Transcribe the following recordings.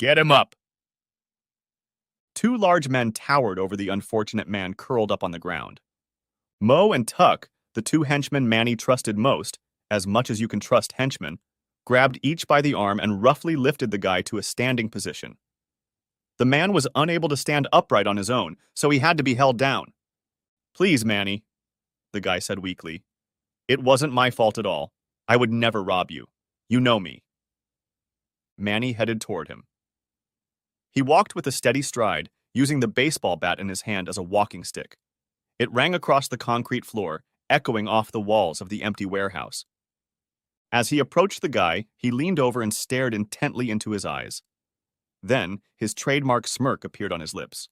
Get him up! Two large men towered over the unfortunate man curled up on the ground. Mo and Tuck, the two henchmen Manny trusted most, as much as you can trust henchmen, grabbed each by the arm and roughly lifted the guy to a standing position. The man was unable to stand upright on his own, so he had to be held down. "Please, Manny," the guy said weakly. "It wasn't my fault at all. I would never rob you. You know me." Manny headed toward him. He walked with a steady stride, using the baseball bat in his hand as a walking stick. It rang across the concrete floor, echoing off the walls of the empty warehouse. As he approached the guy, he leaned over and stared intently into his eyes. Then, his trademark smirk appeared on his lips.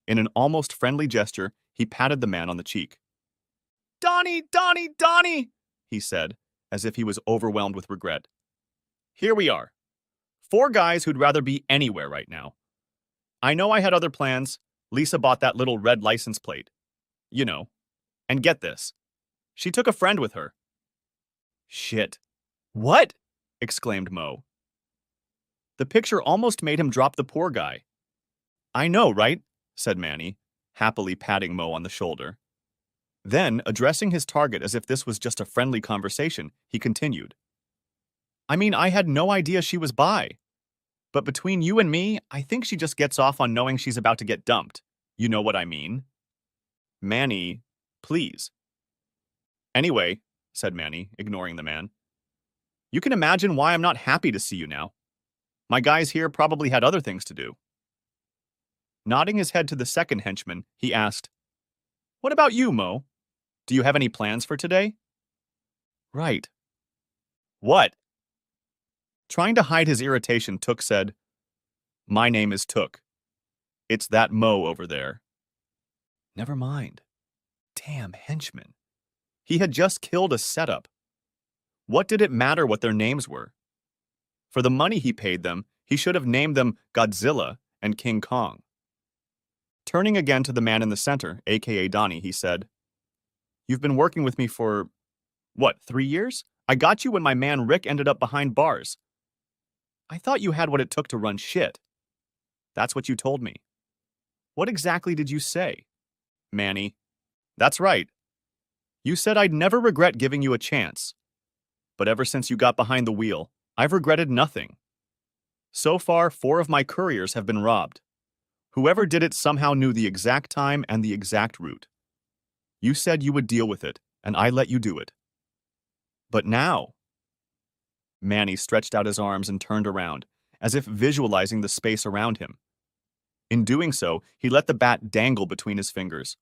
In an almost friendly gesture, he patted the man on the cheek. "Donnie, Donnie, Donnie!" he said, as if he was overwhelmed with regret. "Here we are. Four guys who'd rather be anywhere right now. I know I had other plans. Lisa bought that little red license plate. You know. And get this. She took a friend with her." "Shit. What?" exclaimed Mo. The picture almost made him drop the poor guy. "I know, right?" said Manny, happily patting Mo on the shoulder. Then, addressing his target as if this was just a friendly conversation, he continued. "I mean, I had no idea she was bi. But between you and me, I think she just gets off on knowing she's about to get dumped. You know what I mean?" "Manny, please." "Anyway," said Manny, ignoring the man, "you can imagine why I'm not happy to see you now. My guys here probably had other things to do." Nodding his head to the second henchman, he asked, "What about you, Mo? Do you have any plans for today?" "Right." "What?" Trying to hide his irritation, Took said, "My name is Took. It's that Mo over there." Never mind. Damn henchman. He had just killed a setup. What did it matter what their names were? For the money he paid them, he should have named them Godzilla and King Kong. Turning again to the man in the center, aka Donnie, he said, "You've been working with me for, what, 3 years? I got you when my man Rick ended up behind bars. I thought you had what it took to run shit. That's what you told me. What exactly did you say?" "Manny." "That's right. You said I'd never regret giving you a chance. But ever since you got behind the wheel, I've regretted nothing. So far, 4 of my couriers have been robbed. Whoever did it somehow knew the exact time and the exact route. You said you would deal with it, and I let you do it. But now..." Manny stretched out his arms and turned around, as if visualizing the space around him. In doing so, he let the bat dangle between his fingers.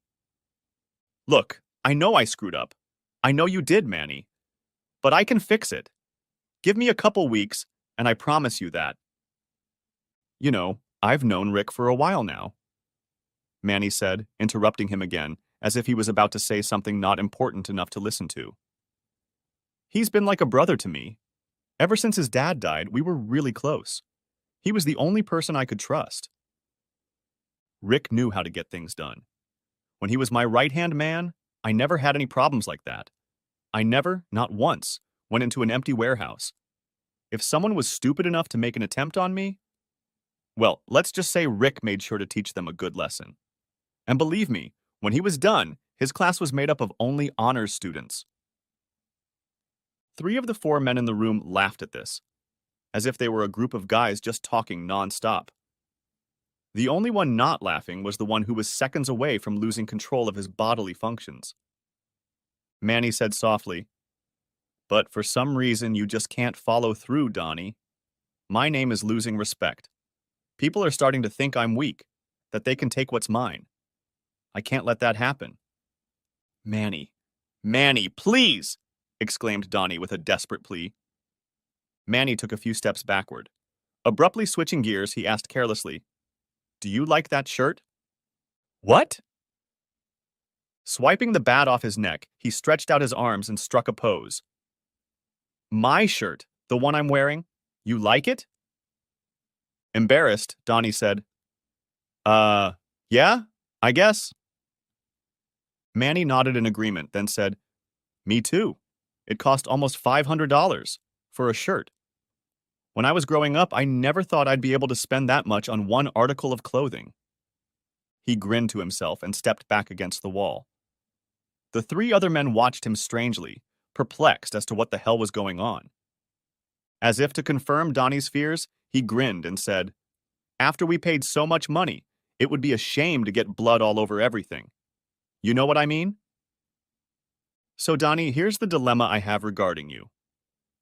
"Look, I know I screwed up. I know you did, Manny. But I can fix it. Give me a couple weeks, and I promise you that. You know, I've known Rick for a while now," Manny said, interrupting him again, as if he was about to say something not important enough to listen to. "He's been like a brother to me. Ever since his dad died, we were really close. He was the only person I could trust. Rick knew how to get things done. When he was my right-hand man, I never had any problems like that. I never, not once, went into an empty warehouse. If someone was stupid enough to make an attempt on me, well, let's just say Rick made sure to teach them a good lesson. And believe me, when he was done, his class was made up of only honors students." 3 of the 4 men in the room laughed at this, as if they were a group of guys just talking non-stop. The only one not laughing was the one who was seconds away from losing control of his bodily functions. Manny said softly, "But for some reason you just can't follow through, Donnie. My name is losing respect. People are starting to think I'm weak, that they can take what's mine. I can't let that happen." "Manny, Manny, please!" exclaimed Donnie with a desperate plea. Manny took a few steps backward. Abruptly switching gears, he asked carelessly, "Do you like that shirt?" "What?" Swiping the bat off his neck, he stretched out his arms and struck a pose. "My shirt, the one I'm wearing. You like it?" Embarrassed, Donnie said, Yeah, I guess." Manny nodded in agreement, then said, "Me too. It cost almost $500 for a shirt." When I was growing up, I never thought I'd be able to spend that much on one article of clothing. He grinned to himself and stepped back against the wall. The three other men watched him strangely, perplexed as to what the hell was going on. As if to confirm Donnie's fears, he grinned and said, "After we paid so much money, it would be a shame to get blood all over everything. You know what I mean?" "So, Donnie, here's the dilemma I have regarding you.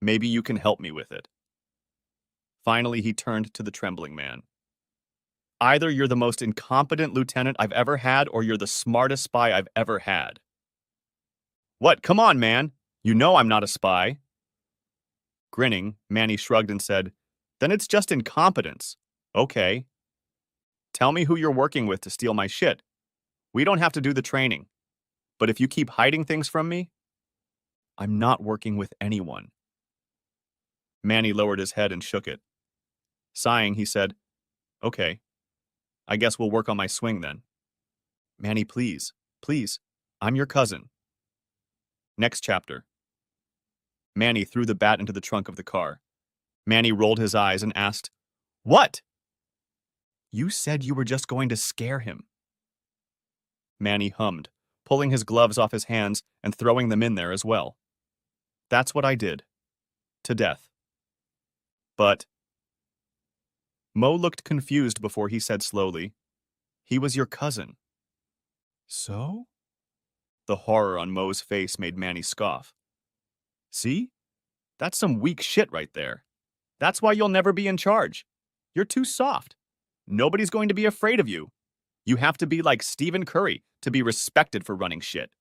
Maybe you can help me with it." Finally, he turned to the trembling man. "Either you're the most incompetent lieutenant I've ever had, or you're the smartest spy I've ever had." "What? Come on, man. You know I'm not a spy." Grinning, Manny shrugged and said, "Then it's just incompetence. Okay. Tell me who you're working with to steal my shit. We don't have to do the training. But if you keep hiding things from me..." "I'm not working with anyone." Manny lowered his head and shook it. Sighing, he said, "Okay. I guess we'll work on my swing then." "Manny, please. Please. I'm your cousin." Next chapter. Manny threw the bat into the trunk of the car. Manny rolled his eyes and asked, "What?" "You said you were just going to scare him." Manny hummed, pulling his gloves off his hands and throwing them in there as well. "That's what I did. To death. But..." Mo looked confused before he said slowly, "He was your cousin." "So?" The horror on Mo's face made Manny scoff. "See? That's some weak shit right there. That's why you'll never be in charge. You're too soft. Nobody's going to be afraid of you. You have to be like Stephen Curry to be respected for running shit."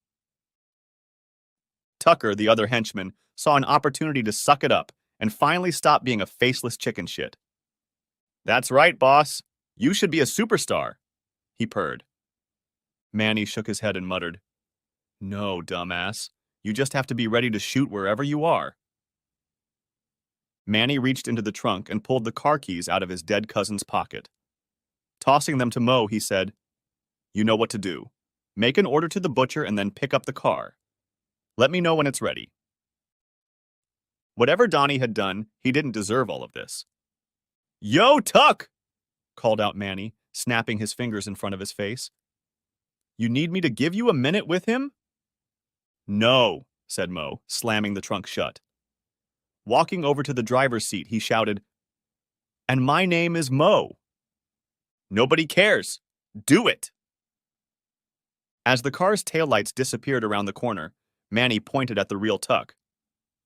Tucker, the other henchman, saw an opportunity to suck it up and finally stop being a faceless chicken shit. "That's right, boss. You should be a superstar," he purred. Manny shook his head and muttered, "No, dumbass. You just have to be ready to shoot wherever you are." Manny reached into the trunk and pulled the car keys out of his dead cousin's pocket. Tossing them to Mo, he said, "You know what to do. Make an order to the butcher and then pick up the car. Let me know when it's ready." Whatever Donnie had done, he didn't deserve all of this. "Yo, Tuck!" called out Manny, snapping his fingers in front of his face. "You need me to give you a minute with him?" "No," said Mo, slamming the trunk shut. Walking over to the driver's seat, he shouted, "And my name is Mo." "Nobody cares. Do it." As the car's taillights disappeared around the corner, Manny pointed at the real Tuck.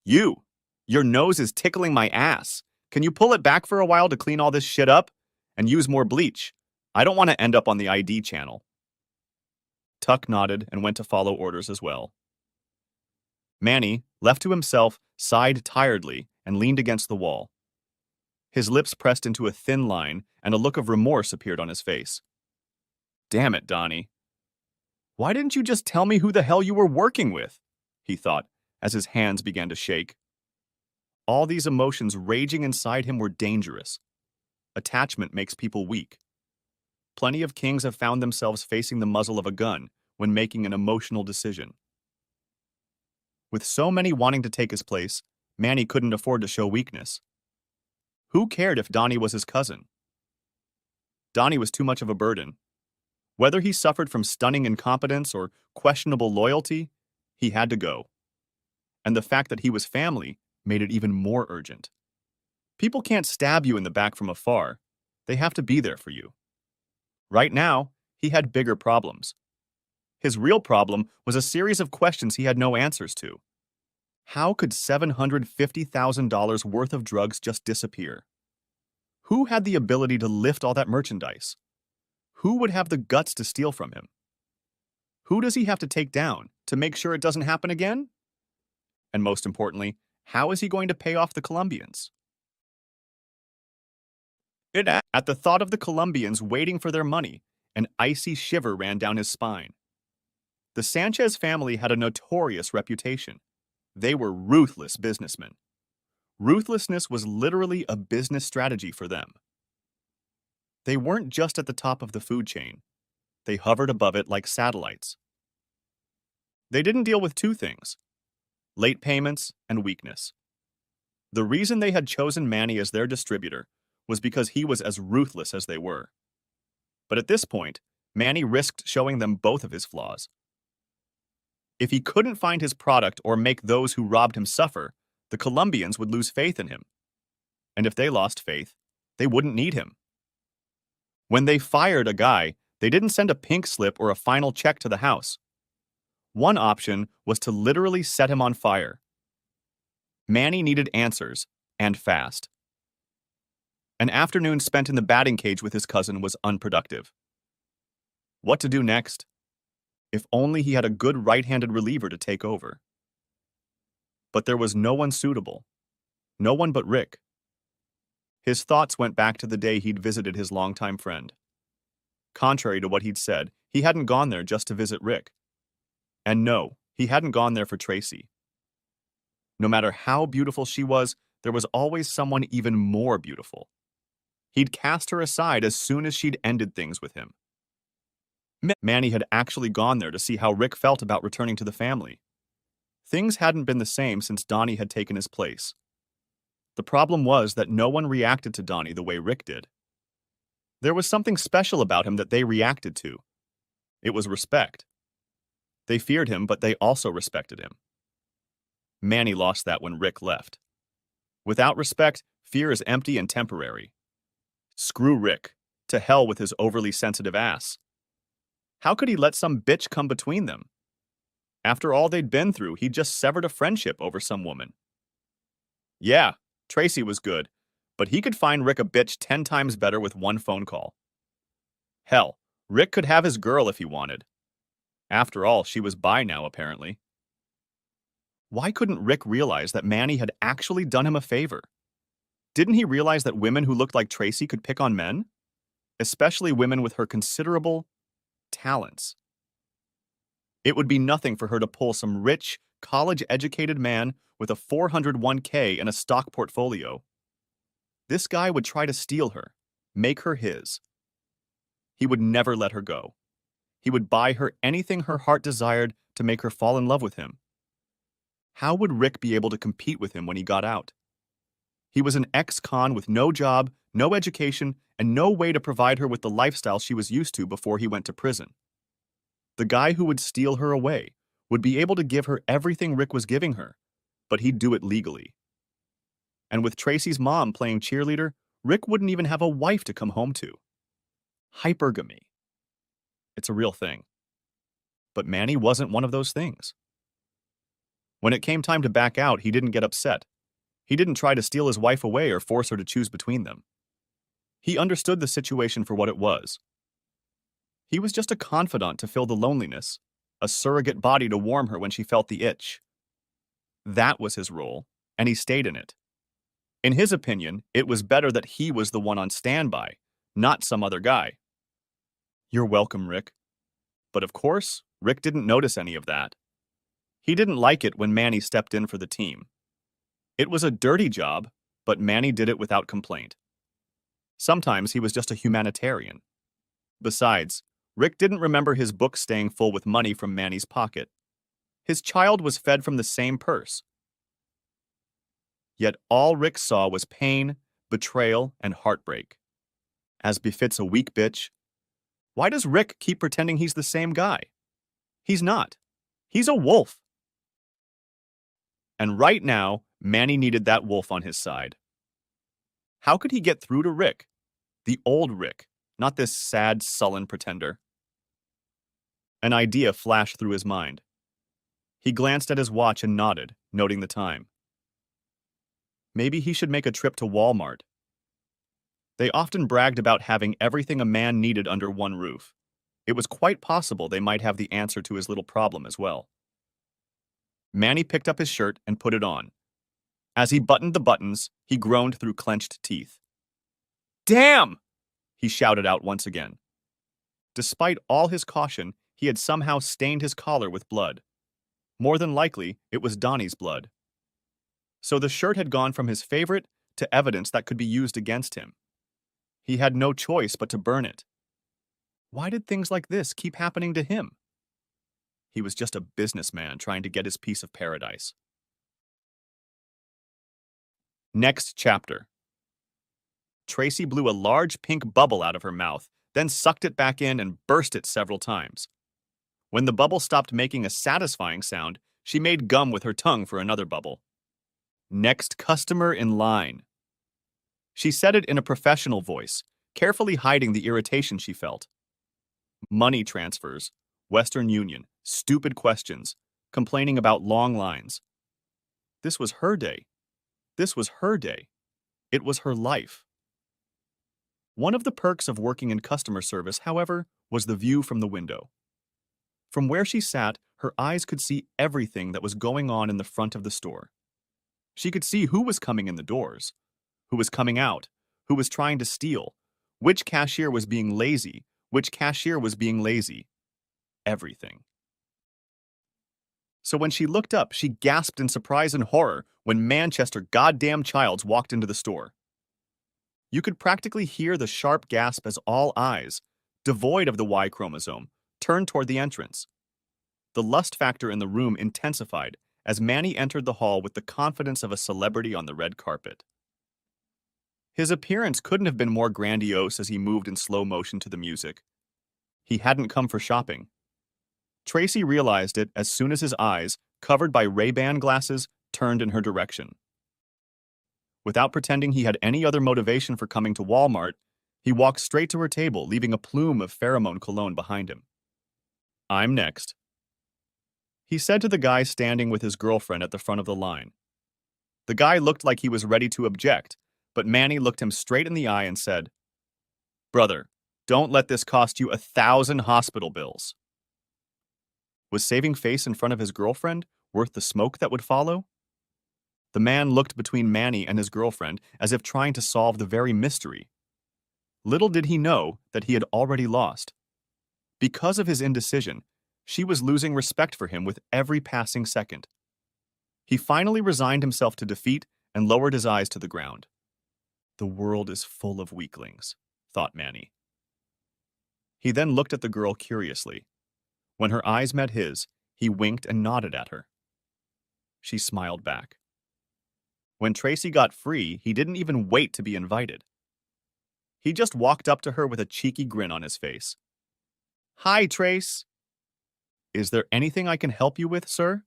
Your nose is tickling my ass. Can you pull it back for a while to clean all this shit up? And use more bleach. I don't want to end up on the ID channel." Tuck nodded and went to follow orders as well. Manny, left to himself, sighed tiredly and leaned against the wall. His lips pressed into a thin line and a look of remorse appeared on his face. "Damn it, Donnie. Why didn't you just tell me who the hell you were working with?" he thought, as his hands began to shake. All these emotions raging inside him were dangerous. Attachment makes people weak. Plenty of kings have found themselves facing the muzzle of a gun when making an emotional decision. With so many wanting to take his place, Manny couldn't afford to show weakness. Who cared if Donnie was his cousin? Donnie was too much of a burden. Whether he suffered from stunning incompetence or questionable loyalty, he had to go. And the fact that he was family made it even more urgent. People can't stab you in the back from afar. They have to be there for you. Right now, he had bigger problems. His real problem was a series of questions he had no answers to. How could $750,000 worth of drugs just disappear? Who had the ability to lift all that merchandise? Who would have the guts to steal from him? Who does he have to take down to make sure it doesn't happen again? And most importantly, how is he going to pay off the Colombians? At the thought of the Colombians waiting for their money, an icy shiver ran down his spine. The Sanchez family had a notorious reputation. They were ruthless businessmen. Ruthlessness was literally a business strategy for them. They weren't just at the top of the food chain. They hovered above it like satellites. They didn't deal with two things: late payments and weakness. The reason they had chosen Manny as their distributor was because he was as ruthless as they were. But at this point, Manny risked showing them both of his flaws. If he couldn't find his product or make those who robbed him suffer, the Colombians would lose faith in him. And if they lost faith, they wouldn't need him. When they fired a guy, they didn't send a pink slip or a final check to the house. One option was to literally set him on fire. Manny needed answers, and fast. An afternoon spent in the batting cage with his cousin was unproductive. What to do next? If only he had a good right-handed reliever to take over. But there was no one suitable. No one but Rick. His thoughts went back to the day he'd visited his longtime friend. Contrary to what he'd said, he hadn't gone there just to visit Rick. And no, he hadn't gone there for Tracy. No matter how beautiful she was, there was always someone even more beautiful. He'd cast her aside as soon as she'd ended things with him. Manny had actually gone there to see how Rick felt about returning to the family. Things hadn't been the same since Donnie had taken his place. The problem was that no one reacted to Donnie the way Rick did. There was something special about him that they reacted to. It was respect. They feared him, but they also respected him. Manny lost that when Rick left. Without respect, fear is empty and temporary. Screw Rick. To hell with his overly sensitive ass. How could he let some bitch come between them? After all they'd been through, he'd just severed a friendship over some woman. Yeah, Tracy was good, but he could find Rick a bitch 10 times better with one phone call. Hell, Rick could have his girl if he wanted. After all, she was bi now, apparently. Why couldn't Rick realize that Manny had actually done him a favor? Didn't he realize that women who looked like Tracy could pick on men? Especially women with her considerable talents. It would be nothing for her to pull some rich, college-educated man with a 401k and a stock portfolio. This guy would try to steal her, make her his. He would never let her go. He would buy her anything her heart desired to make her fall in love with him. How would Rick be able to compete with him when he got out? He was an ex-con with no job, no education, and no way to provide her with the lifestyle she was used to before he went to prison. The guy who would steal her away would be able to give her everything Rick was giving her, but he'd do it legally. And with Tracy's mom playing cheerleader, Rick wouldn't even have a wife to come home to. Hypergamy. It's a real thing. But Manny wasn't one of those things. When it came time to back out, he didn't get upset. He didn't try to steal his wife away or force her to choose between them. He understood the situation for what it was. He was just a confidant to fill the loneliness, a surrogate body to warm her when she felt the itch. That was his role, and he stayed in it. In his opinion, it was better that he was the one on standby, not some other guy. You're welcome, Rick. But of course, Rick didn't notice any of that. He didn't like it when Manny stepped in for the team. It was a dirty job, but Manny did it without complaint. Sometimes he was just a humanitarian. Besides, Rick didn't remember his book staying full with money from Manny's pocket. His child was fed from the same purse. Yet all Rick saw was pain, betrayal, and heartbreak. As befits a weak bitch, why does Rick keep pretending he's the same guy? He's not. He's a wolf. And right now, Manny needed that wolf on his side. How could he get through to Rick? The old Rick, not this sad, sullen pretender. An idea flashed through his mind. He glanced at his watch and nodded, noting the time. Maybe he should make a trip to Walmart. They often bragged about having everything a man needed under one roof. It was quite possible they might have the answer to his little problem as well. Manny picked up his shirt and put it on. As he buttoned the buttons, he groaned through clenched teeth. Damn! He shouted out once again. Despite all his caution, he had somehow stained his collar with blood. More than likely, it was Donnie's blood. So the shirt had gone from his favorite to evidence that could be used against him. He had no choice but to burn it. Why did things like this keep happening to him? He was just a businessman trying to get his piece of paradise. Next chapter. Tracy blew a large pink bubble out of her mouth, then sucked it back in and burst it several times. When the bubble stopped making a satisfying sound, she made gum with her tongue for another bubble. Next customer in line. She said it in a professional voice, carefully hiding the irritation she felt. Money transfers, Western Union, stupid questions, complaining about long lines. This was her day. This was her day. It was her life. One of the perks of working in customer service, however, was the view from the window. From where she sat, her eyes could see everything that was going on in the front of the store. She could see who was coming in the doors, who was coming out, who was trying to steal, which cashier was being lazy, which cashier was being lazy. Everything. So when she looked up, she gasped in surprise and horror when Manchester goddamn Childs walked into the store. You could practically hear the sharp gasp as all eyes, devoid of the Y chromosome, turned toward the entrance. The lust factor in the room intensified as Manny entered the hall with the confidence of a celebrity on the red carpet. His appearance couldn't have been more grandiose as he moved in slow motion to the music. He hadn't come for shopping. Tracy realized it as soon as his eyes, covered by Ray-Ban glasses, turned in her direction. Without pretending he had any other motivation for coming to Walmart, he walked straight to her table, leaving a plume of pheromone cologne behind him. "I'm next," he said to the guy standing with his girlfriend at the front of the line. The guy looked like he was ready to object, but Manny looked him straight in the eye and said, "Brother, don't let this cost you 1,000 hospital bills." Was saving face in front of his girlfriend worth the smoke that would follow? The man looked between Manny and his girlfriend as if trying to solve the very mystery. Little did he know that he had already lost. Because of his indecision, she was losing respect for him with every passing second. He finally resigned himself to defeat and lowered his eyes to the ground. The world is full of weaklings, thought Manny. He then looked at the girl curiously. When her eyes met his, he winked and nodded at her. She smiled back. When Tracy got free, he didn't even wait to be invited. He just walked up to her with a cheeky grin on his face. "Hi, Trace. Is there anything I can help you with, sir?"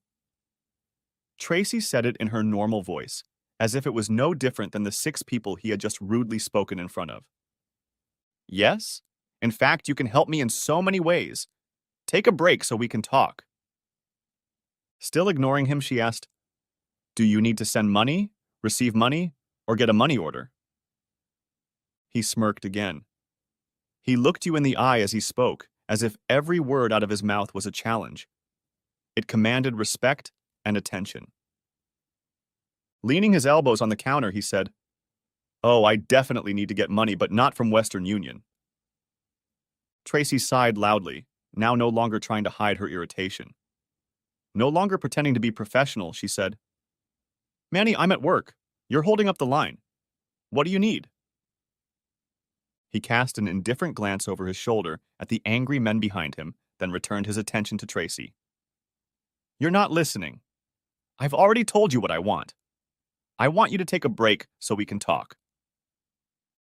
Tracy said it in her normal voice, as if it was no different than the 6 people he had just rudely spoken in front of. "Yes? In fact, you can help me in so many ways. Take a break so we can talk." Still ignoring him, she asked, "Do you need to send money, receive money, or get a money order?" He smirked again. He looked you in the eye as he spoke, as if every word out of his mouth was a challenge. It commanded respect and attention. Leaning his elbows on the counter, he said, "Oh, I definitely need to get money, but not from Western Union." Tracy sighed loudly, now no longer trying to hide her irritation. No longer pretending to be professional, she said, "Manny, I'm at work. You're holding up the line. What do you need?" He cast an indifferent glance over his shoulder at the angry men behind him, then returned his attention to Tracy. "You're not listening. I've already told you what I want. I want you to take a break so we can talk."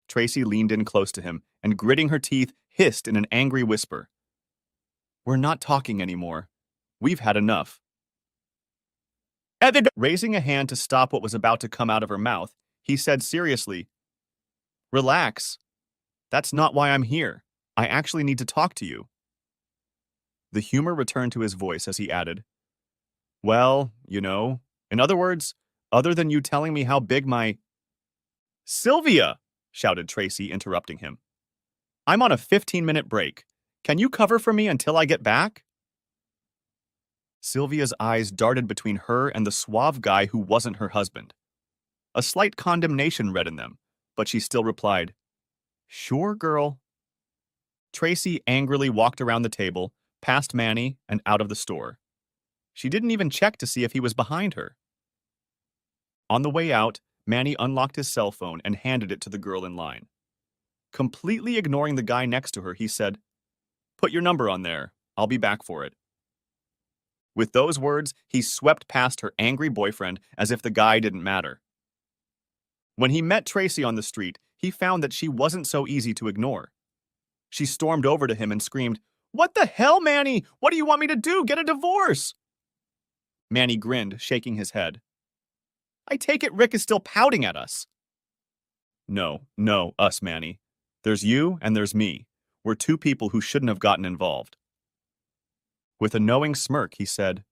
Tracy leaned in close to him and, gritting her teeth, hissed in an angry whisper, "We're not talking anymore. We've had enough." Raising a hand to stop what was about to come out of her mouth, he said seriously, "Relax. That's not why I'm here. I actually need to talk to you." The humor returned to his voice as he added, "Well, in other words, other than you telling me how big my—" "Sylvia!" shouted Tracy, interrupting him. "I'm on a 15-minute break. Can you cover for me until I get back?" Sylvia's eyes darted between her and the suave guy who wasn't her husband. A slight condemnation read in them, but she still replied, "Sure, girl." Tracy angrily walked around the table, past Manny, and out of the store. She didn't even check to see if he was behind her. On the way out, Manny unlocked his cell phone and handed it to the girl in line. Completely ignoring the guy next to her, he said, "Put your number on there. I'll be back for it." With those words, he swept past her angry boyfriend as if the guy didn't matter. When he met Tracy on the street, he found that she wasn't so easy to ignore. She stormed over to him and screamed, "What the hell, Manny? What do you want me to do? Get a divorce!" Manny grinned, shaking his head. "I take it Rick is still pouting at us." No, us, Manny. There's you and there's me. We're two people who shouldn't have gotten involved." With a knowing smirk, he said,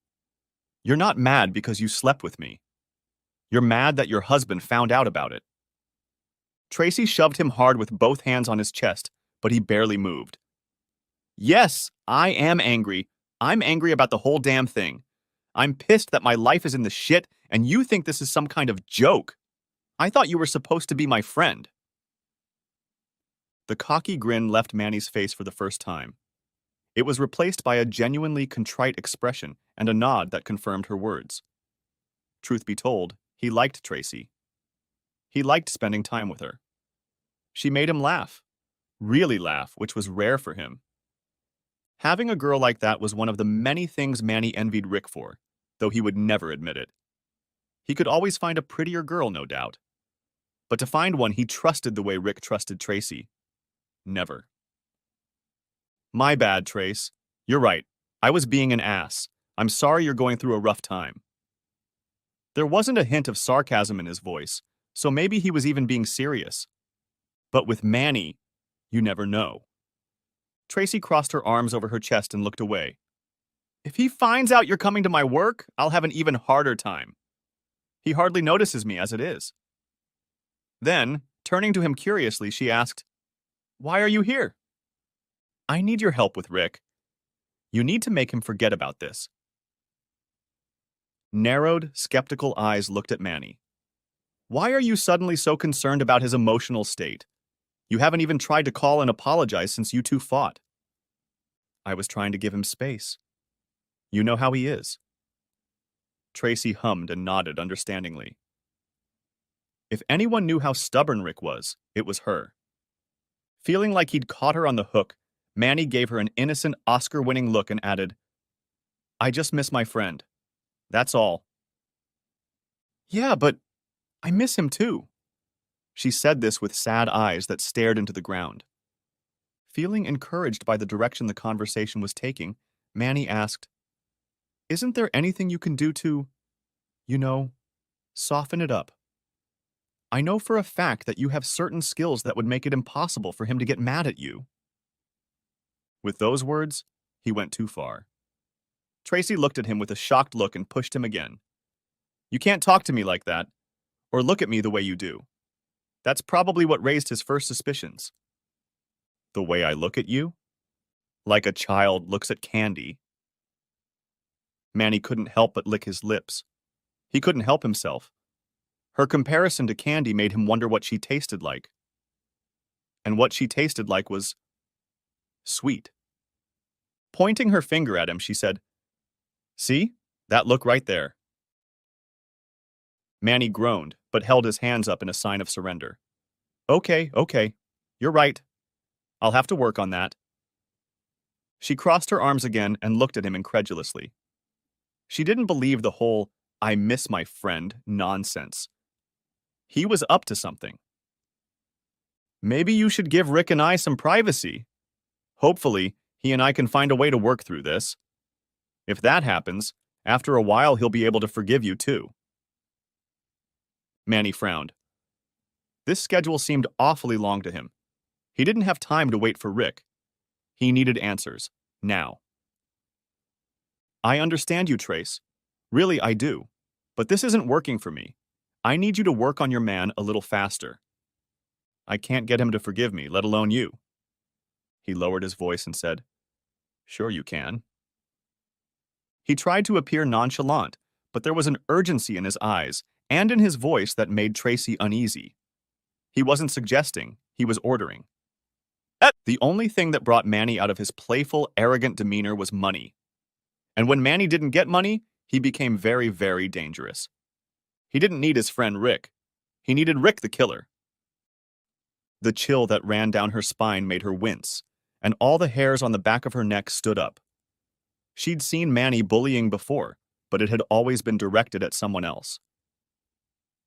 "You're not mad because you slept with me. You're mad that your husband found out about it." Tracy shoved him hard with both hands on his chest, but he barely moved. "Yes, I am angry. I'm angry about the whole damn thing. I'm pissed that my life is in the shit and you think this is some kind of joke. I thought you were supposed to be my friend." The cocky grin left Manny's face for the first time. It was replaced by a genuinely contrite expression and a nod that confirmed her words. Truth be told, he liked Tracy. He liked spending time with her. She made him laugh. Really laugh, which was rare for him. Having a girl like that was one of the many things Manny envied Rick for, though he would never admit it. He could always find a prettier girl, no doubt. But to find one he trusted the way Rick trusted Tracy, never. "My bad, Trace. You're right. I was being an ass. I'm sorry you're going through a rough time." There wasn't a hint of sarcasm in his voice, so maybe he was even being serious. But with Manny, you never know. Tracy crossed her arms over her chest and looked away. "If he finds out you're coming to my work, I'll have an even harder time. He hardly notices me as it is." Then, turning to him curiously, she asked, "Why are you here?" "I need your help with Rick. You need to make him forget about this." Narrowed, skeptical eyes looked at Manny. "Why are you suddenly so concerned about his emotional state? You haven't even tried to call and apologize since you two fought." "I was trying to give him space. You know how he is." Tracy hummed and nodded understandingly. If anyone knew how stubborn Rick was, it was her. Feeling like he'd caught her on the hook, Manny gave her an innocent Oscar-winning look and added, "I just miss my friend. That's all." "Yeah, but I miss him too." She said this with sad eyes that stared into the ground. Feeling encouraged by the direction the conversation was taking, Manny asked, "Isn't there anything you can do to, soften it up? I know for a fact that you have certain skills that would make it impossible for him to get mad at you." With those words, he went too far. Tracy looked at him with a shocked look and pushed him again. "You can't talk to me like that, or look at me the way you do. That's probably what raised his first suspicions." "The way I look at you? Like a child looks at candy." Manny couldn't help but lick his lips. He couldn't help himself. Her comparison to candy made him wonder what she tasted like. And what she tasted like was sweet. Pointing her finger at him, she said, "See? That look right there." Manny groaned, but held his hands up in a sign of surrender. Okay. You're right. I'll have to work on that." She crossed her arms again and looked at him incredulously. She didn't believe the whole "I miss my friend" nonsense. He was up to something. "Maybe you should give Rick and I some privacy. Hopefully, he and I can find a way to work through this. If that happens, after a while he'll be able to forgive you too." Manny frowned. This schedule seemed awfully long to him. He didn't have time to wait for Rick. He needed answers, now. "I understand you, Trace. Really, I do. But this isn't working for me. I need you to work on your man a little faster. I can't get him to forgive me, let alone you." He lowered his voice and said, "Sure you can." He tried to appear nonchalant, but there was an urgency in his eyes and in his voice that made Tracy uneasy. He wasn't suggesting, he was ordering. The only thing that brought Manny out of his playful, arrogant demeanor was money. And when Manny didn't get money, he became very, very dangerous. He didn't need his friend Rick. He needed Rick the killer. The chill that ran down her spine made her wince, and all the hairs on the back of her neck stood up. She'd seen Manny bullying before, but it had always been directed at someone else.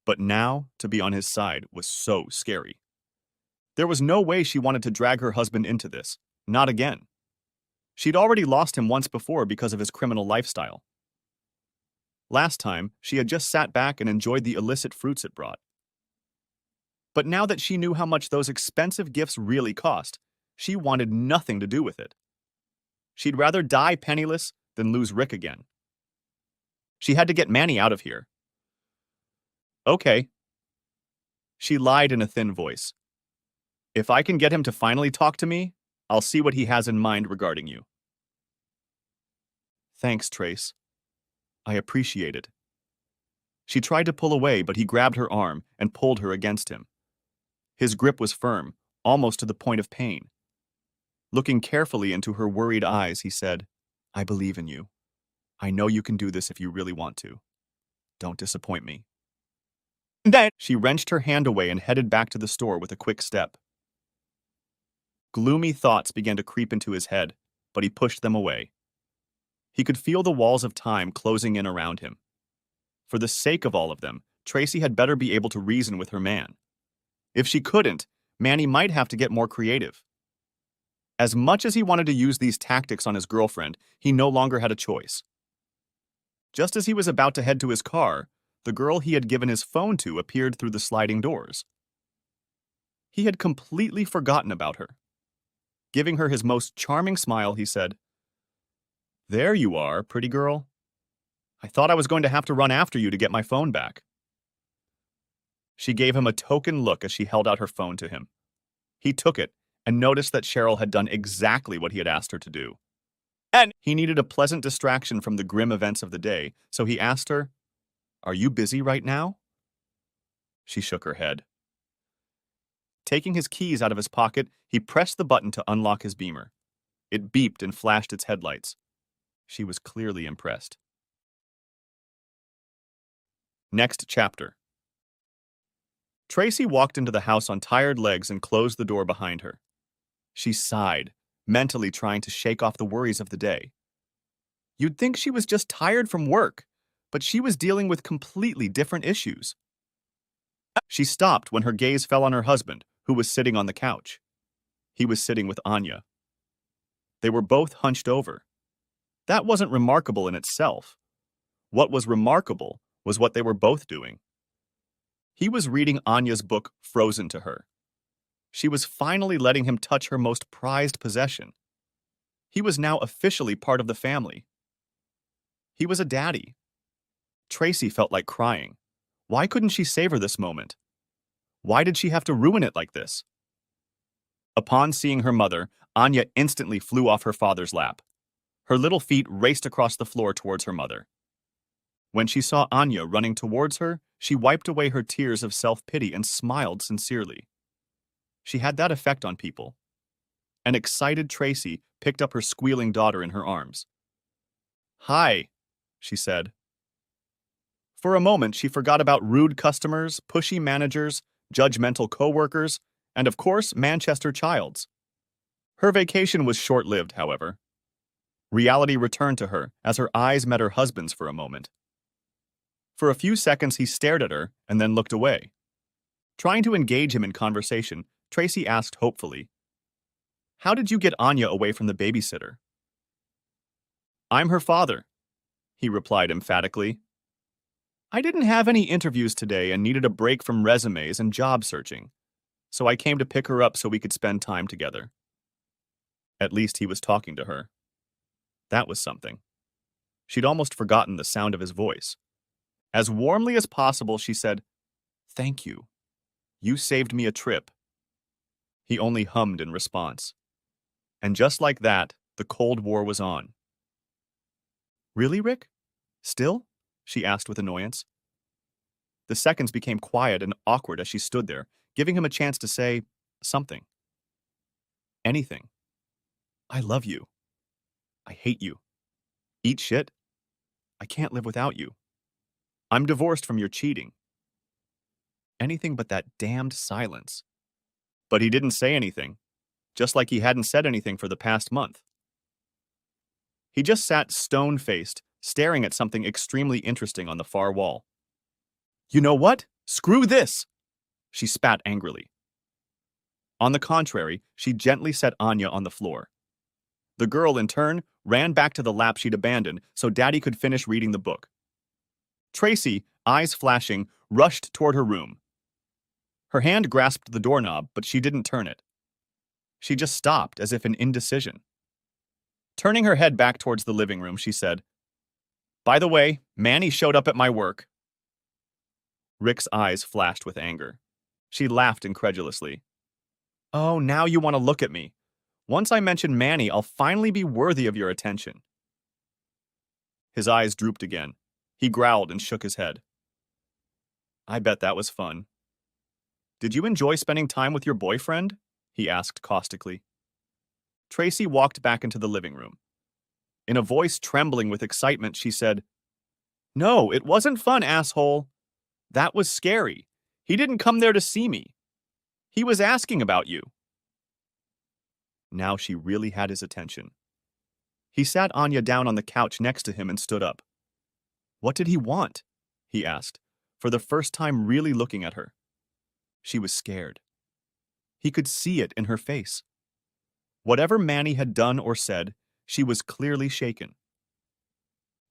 But now, to be on his side was so scary. There was no way she wanted to drag her husband into this. Not again. She'd already lost him once before because of his criminal lifestyle. Last time, she had just sat back and enjoyed the illicit fruits it brought. But now that she knew how much those expensive gifts really cost, she wanted nothing to do with it. She'd rather die penniless than lose Rick again. She had to get Manny out of here. Okay. She lied in a thin voice. If I can get him to finally talk to me, I'll see what he has in mind regarding you. Thanks, Trace. I appreciate it. She tried to pull away, but he grabbed her arm and pulled her against him. His grip was firm, almost to the point of pain. Looking carefully into her worried eyes, he said, I believe in you. I know you can do this if you really want to. Don't disappoint me. Then she wrenched her hand away and headed back to the store with a quick step. Gloomy thoughts began to creep into his head, but he pushed them away. He could feel the walls of time closing in around him. For the sake of all of them, Tracy had better be able to reason with her man. If she couldn't, Manny might have to get more creative. As much as he wanted to use these tactics on his girlfriend, he no longer had a choice. Just as he was about to head to his car, the girl he had given his phone to appeared through the sliding doors. He had completely forgotten about her. Giving her his most charming smile, he said, There you are, pretty girl. I thought I was going to have to run after you to get my phone back. She gave him a token look as she held out her phone to him. He took it and noticed that Cheryl had done exactly what he had asked her to do. And he needed a pleasant distraction from the grim events of the day, so he asked her, Are you busy right now? She shook her head. Taking his keys out of his pocket, he pressed the button to unlock his Beamer. It beeped and flashed its headlights. She was clearly impressed. Next chapter. Tracy walked into the house on tired legs and closed the door behind her. She sighed, mentally trying to shake off the worries of the day. You'd think she was just tired from work, but she was dealing with completely different issues. She stopped when her gaze fell on her husband, who was sitting on the couch. He was sitting with Anya. They were both hunched over. That wasn't remarkable in itself. What was remarkable was what they were both doing. He was reading Anya's book, Frozen, to her. She was finally letting him touch her most prized possession. He was now officially part of the family. He was a daddy. Tracy felt like crying. Why couldn't she savor this moment? Why did she have to ruin it like this? Upon seeing her mother, Anya instantly flew off her father's lap. Her little feet raced across the floor towards her mother. When she saw Anya running towards her, she wiped away her tears of self-pity and smiled sincerely. She had that effect on people. An excited Tracy picked up her squealing daughter in her arms. Hi, she said. For a moment, she forgot about rude customers, pushy managers, judgmental coworkers, and of course, Manchester Childs. Her vacation was short-lived, however. Reality returned to her as her eyes met her husband's for a moment. For a few seconds, he stared at her and then looked away. Trying to engage him in conversation, Tracy asked hopefully, How did you get Anya away from the babysitter? I'm her father, he replied emphatically. I didn't have any interviews today and needed a break from resumes and job searching, so I came to pick her up so we could spend time together. At least he was talking to her. That was something. She'd almost forgotten the sound of his voice. As warmly as possible, she said, Thank you. You saved me a trip. He only hummed in response. And just like that, the Cold War was on. Really, Rick? Still? She asked with annoyance. The seconds became quiet and awkward as she stood there, giving him a chance to say something. Anything. I love you. I hate you. Eat shit. I can't live without you. I'm divorced from your cheating. Anything but that damned silence. But he didn't say anything, just like he hadn't said anything for the past month. He just sat stone-faced, staring at something extremely interesting on the far wall. You know what? Screw this! She spat angrily. On the contrary, she gently set Anya on the floor. The girl, in turn, ran back to the lap she'd abandoned so Daddy could finish reading the book. Tracy, eyes flashing, rushed toward her room. Her hand grasped the doorknob, but she didn't turn it. She just stopped, as if in indecision. Turning her head back towards the living room, she said, "By the way, Manny showed up at my work." Rick's eyes flashed with anger. She laughed incredulously. "Oh, now you want to look at me. Once I mention Manny, I'll finally be worthy of your attention." His eyes drooped again. He growled and shook his head. "I bet that was fun." "Did you enjoy spending time with your boyfriend?" he asked caustically. Tracy walked back into the living room. In a voice trembling with excitement, she said, "No, it wasn't fun, asshole. That was scary. He didn't come there to see me. He was asking about you." Now she really had his attention. He sat Anya down on the couch next to him and stood up. "What did he want?" he asked, for the first time really looking at her. She was scared. He could see it in her face. Whatever Manny had done or said, she was clearly shaken.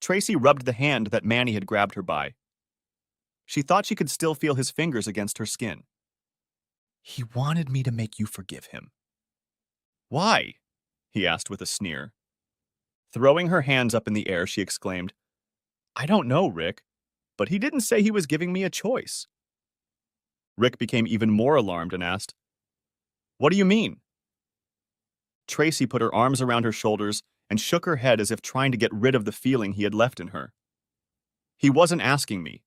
Tracy rubbed the hand that Manny had grabbed her by. She thought she could still feel his fingers against her skin. "He wanted me to make you forgive him." "Why?" he asked with a sneer. Throwing her hands up in the air, she exclaimed, "I don't know, Rick, but he didn't say he was giving me a choice." Rick became even more alarmed and asked, "What do you mean?" Tracy put her arms around her shoulders and shook her head as if trying to get rid of the feeling he had left in her. "He wasn't asking me.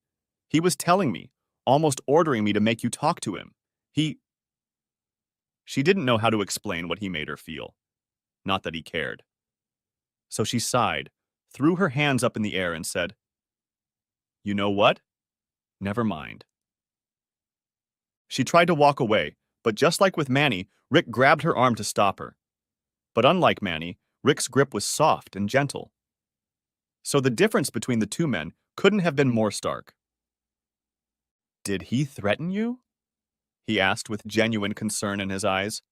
He was telling me, almost ordering me to make you talk to him. She didn't know how to explain what he made her feel. Not that he cared. So she sighed, threw her hands up in the air and said, "You know what? Never mind." She tried to walk away, but just like with Manny, Rick grabbed her arm to stop her. But unlike Manny, Rick's grip was soft and gentle. So the difference between the two men couldn't have been more stark. "Did he threaten you?" he asked with genuine concern in his eyes.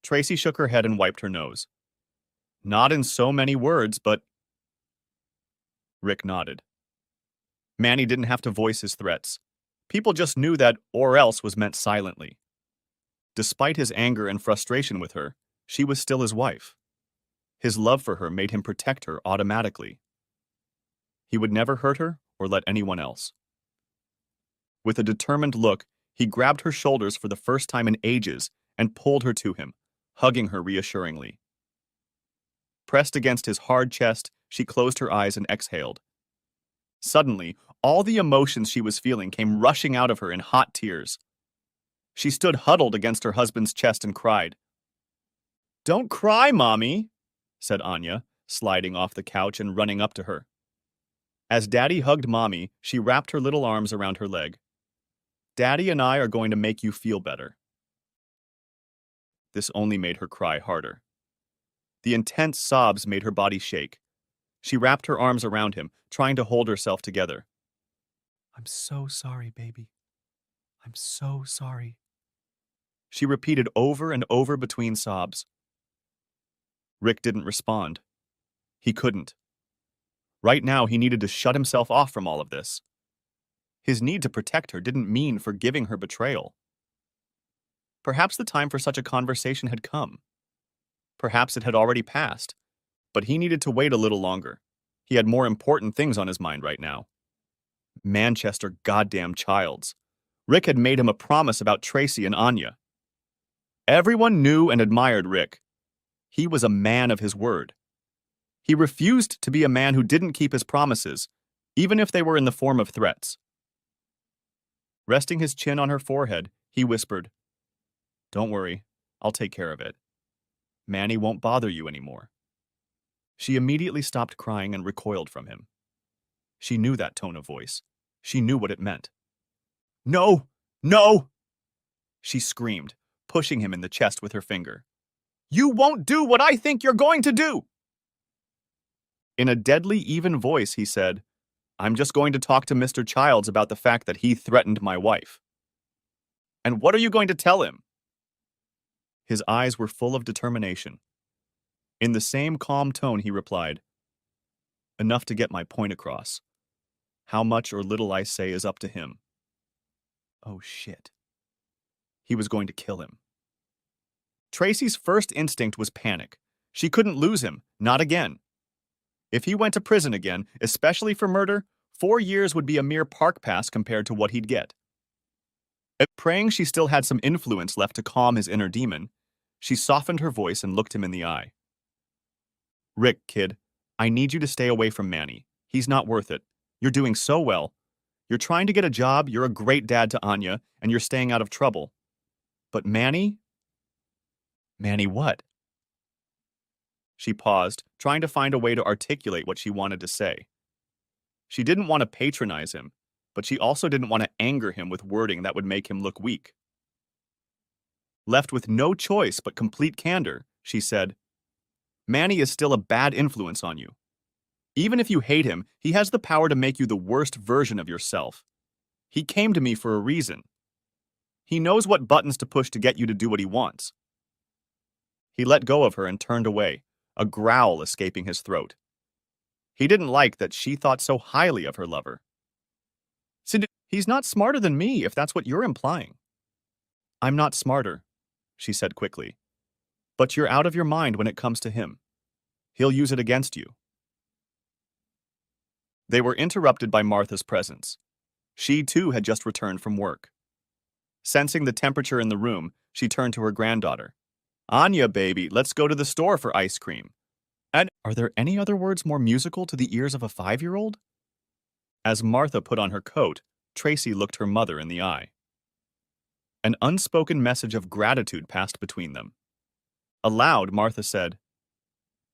Tracy shook her head and wiped her nose. "Not in so many words, but—" Rick nodded. Manny didn't have to voice his threats. People just knew that "or else" was meant silently. Despite his anger and frustration with her, she was still his wife. His love for her made him protect her automatically. He would never hurt her or let anyone else. With a determined look, he grabbed her shoulders for the first time in ages and pulled her to him, hugging her reassuringly. Pressed against his hard chest, she closed her eyes and exhaled. Suddenly, all the emotions she was feeling came rushing out of her in hot tears. She stood huddled against her husband's chest and cried. "Don't cry, Mommy," said Anya, sliding off the couch and running up to her. As Daddy hugged Mommy, she wrapped her little arms around her leg. "Daddy and I are going to make you feel better." This only made her cry harder. The intense sobs made her body shake. She wrapped her arms around him, trying to hold herself together. "I'm so sorry, baby. I'm so sorry," she repeated over and over between sobs. Rick didn't respond. He couldn't. Right now, he needed to shut himself off from all of this. His need to protect her didn't mean forgiving her betrayal. Perhaps the time for such a conversation had come. Perhaps it had already passed, but he needed to wait a little longer. He had more important things on his mind right now. Manchester goddamn Childs. Rick had made him a promise about Tracy and Anya. Everyone knew and admired Rick. He was a man of his word. He refused to be a man who didn't keep his promises, even if they were in the form of threats. Resting his chin on her forehead, he whispered, "Don't worry, I'll take care of it. Manny won't bother you anymore." She immediately stopped crying and recoiled from him. She knew that tone of voice. She knew what it meant. "No! No!" she screamed, pushing him in the chest with her finger. "You won't do what I think you're going to do!" In a deadly even voice, he said, I'm just going to talk to Mr. Childs about the fact that he threatened my wife. And what are you going to tell him? His eyes were full of determination. In the same calm tone, he replied, enough to get my point across. How much or little I say is up to him. Oh shit. He was going to kill him. Tracy's first instinct was panic. She couldn't lose him, not again. If he went to prison again, especially for murder, 4 years would be a mere park pass compared to what he'd get. Praying she still had some influence left to calm his inner demon, she softened her voice and looked him in the eye. Rick, kid, I need you to stay away from Manny. He's not worth it. You're doing so well. You're trying to get a job, you're a great dad to Anya, and you're staying out of trouble. But Manny? Manny what? She paused, trying to find a way to articulate what she wanted to say. She didn't want to patronize him, but she also didn't want to anger him with wording that would make him look weak. Left with no choice but complete candor, she said, Manny is still a bad influence on you. Even if you hate him, he has the power to make you the worst version of yourself. He came to me for a reason. He knows what buttons to push to get you to do what he wants. He let go of her and turned away, a growl escaping his throat. He didn't like that she thought so highly of her lover. Cindy, he's not smarter than me, if that's what you're implying. I'm not smarter, she said quickly. But you're out of your mind when it comes to him. He'll use it against you. They were interrupted by Martha's presence. She, too, had just returned from work. Sensing the temperature in the room, she turned to her granddaughter. Anya, baby, let's go to the store for ice cream. And are there any other words more musical to the ears of a 5-year-old? As Martha put on her coat, Tracy looked her mother in the eye. An unspoken message of gratitude passed between them. Aloud, Martha said,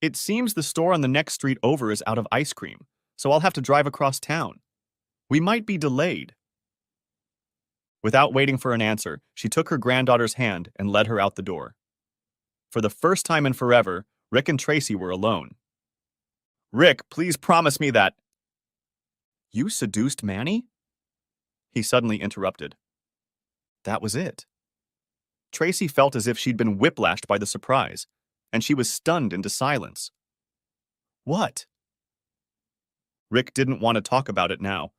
It seems the store on the next street over is out of ice cream, so I'll have to drive across town. We might be delayed. Without waiting for an answer, she took her granddaughter's hand and led her out the door. For the first time in forever, Rick and Tracy were alone. Rick, please promise me that... You seduced Manny? He suddenly interrupted. That was it. Tracy felt as if she'd been whiplashed by the surprise, and she was stunned into silence. What? Rick didn't want to talk about it now,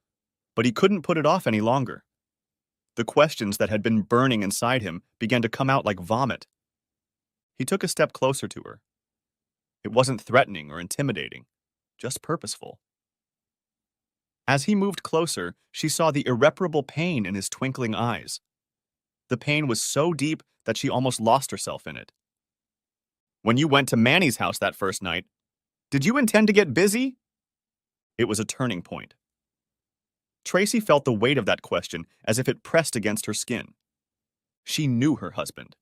but he couldn't put it off any longer. The questions that had been burning inside him began to come out like vomit. He took a step closer to her. It wasn't threatening or intimidating, just purposeful. As he moved closer, she saw the irreparable pain in his twinkling eyes. The pain was so deep that she almost lost herself in it. When you went to Manny's house that first night, did you intend to get busy? It was a turning point. Tracy felt the weight of that question as if it pressed against her skin. She knew her husband.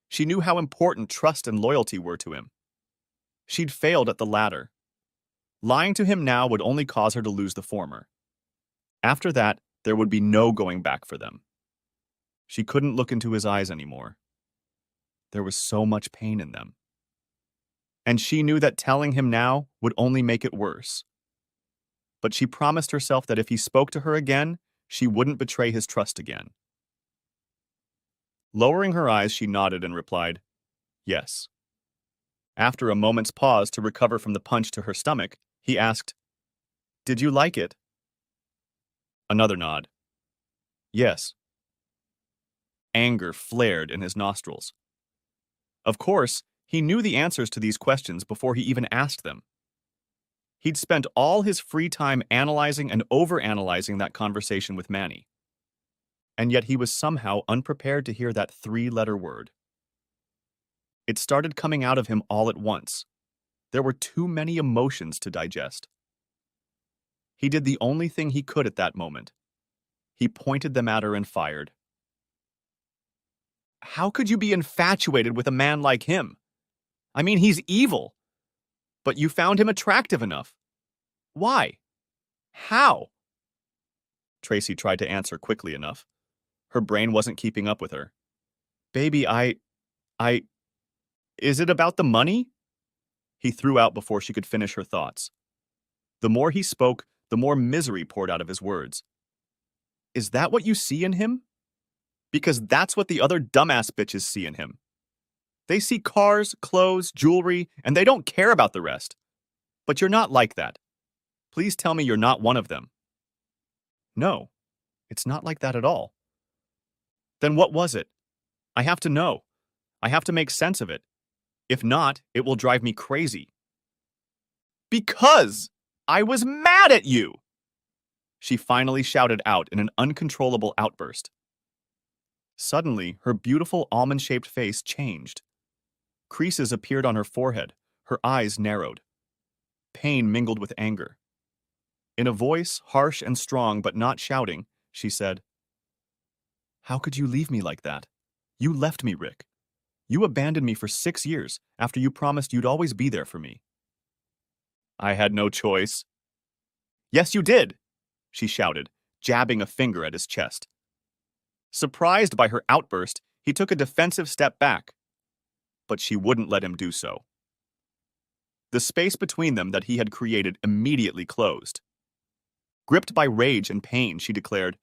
She knew how important trust and loyalty were to him. She'd failed at the latter. Lying to him now would only cause her to lose the former. After that, there would be no going back for them. She couldn't look into his eyes anymore. There was so much pain in them. And she knew that telling him now would only make it worse. But she promised herself that if he spoke to her again, she wouldn't betray his trust again. Lowering her eyes, she nodded and replied, Yes. After a moment's pause to recover from the punch to her stomach, he asked, Did you like it? Another nod. Yes. Anger flared in his nostrils. Of course, he knew the answers to these questions before he even asked them. He'd spent all his free time analyzing and overanalyzing that conversation with Manny. And yet he was somehow unprepared to hear that 3-letter word. It started coming out of him all at once. There were too many emotions to digest. He did the only thing he could at that moment. He pointed them at her and fired. How could you be infatuated with a man like him? I mean, he's evil. But you found him attractive enough. Why? How? Tracy tried to answer quickly enough. Her brain wasn't keeping up with her. Baby, is it about the money? He threw out before she could finish her thoughts. The more he spoke, the more misery poured out of his words. Is that what you see in him? Because that's what the other dumbass bitches see in him. They see cars, clothes, jewelry, and they don't care about the rest. But you're not like that. Please tell me you're not one of them. No, it's not like that at all. Then what was it? I have to know. I have to make sense of it. If not, it will drive me crazy. Because I was mad at you! She finally shouted out in an uncontrollable outburst. Suddenly, her beautiful almond-shaped face changed. Creases appeared on her forehead, her eyes narrowed. Pain mingled with anger. In a voice harsh and strong but not shouting, she said, "How could you leave me like that? You left me, Rick. You abandoned me for 6 years after you promised you'd always be there for me." I had no choice. Yes, you did, she shouted, jabbing a finger at his chest. Surprised by her outburst, he took a defensive step back. But she wouldn't let him do so. The space between them that he had created immediately closed. Gripped by rage and pain, she declared,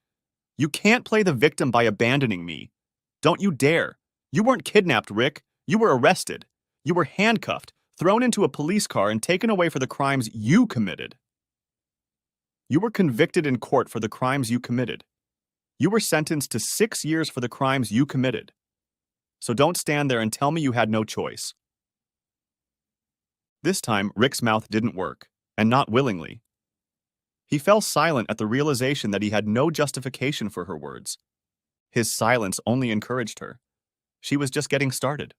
"You can't play the victim by abandoning me. Don't you dare. You weren't kidnapped, Rick. You were arrested. You were handcuffed, thrown into a police car, and taken away for the crimes you committed. You were convicted in court for the crimes you committed. You were sentenced to 6 years for the crimes you committed. So don't stand there and tell me you had no choice." This time, Rick's mouth didn't work, and not willingly. He fell silent at the realization that he had no justification for her words. His silence only encouraged her. She was just getting started.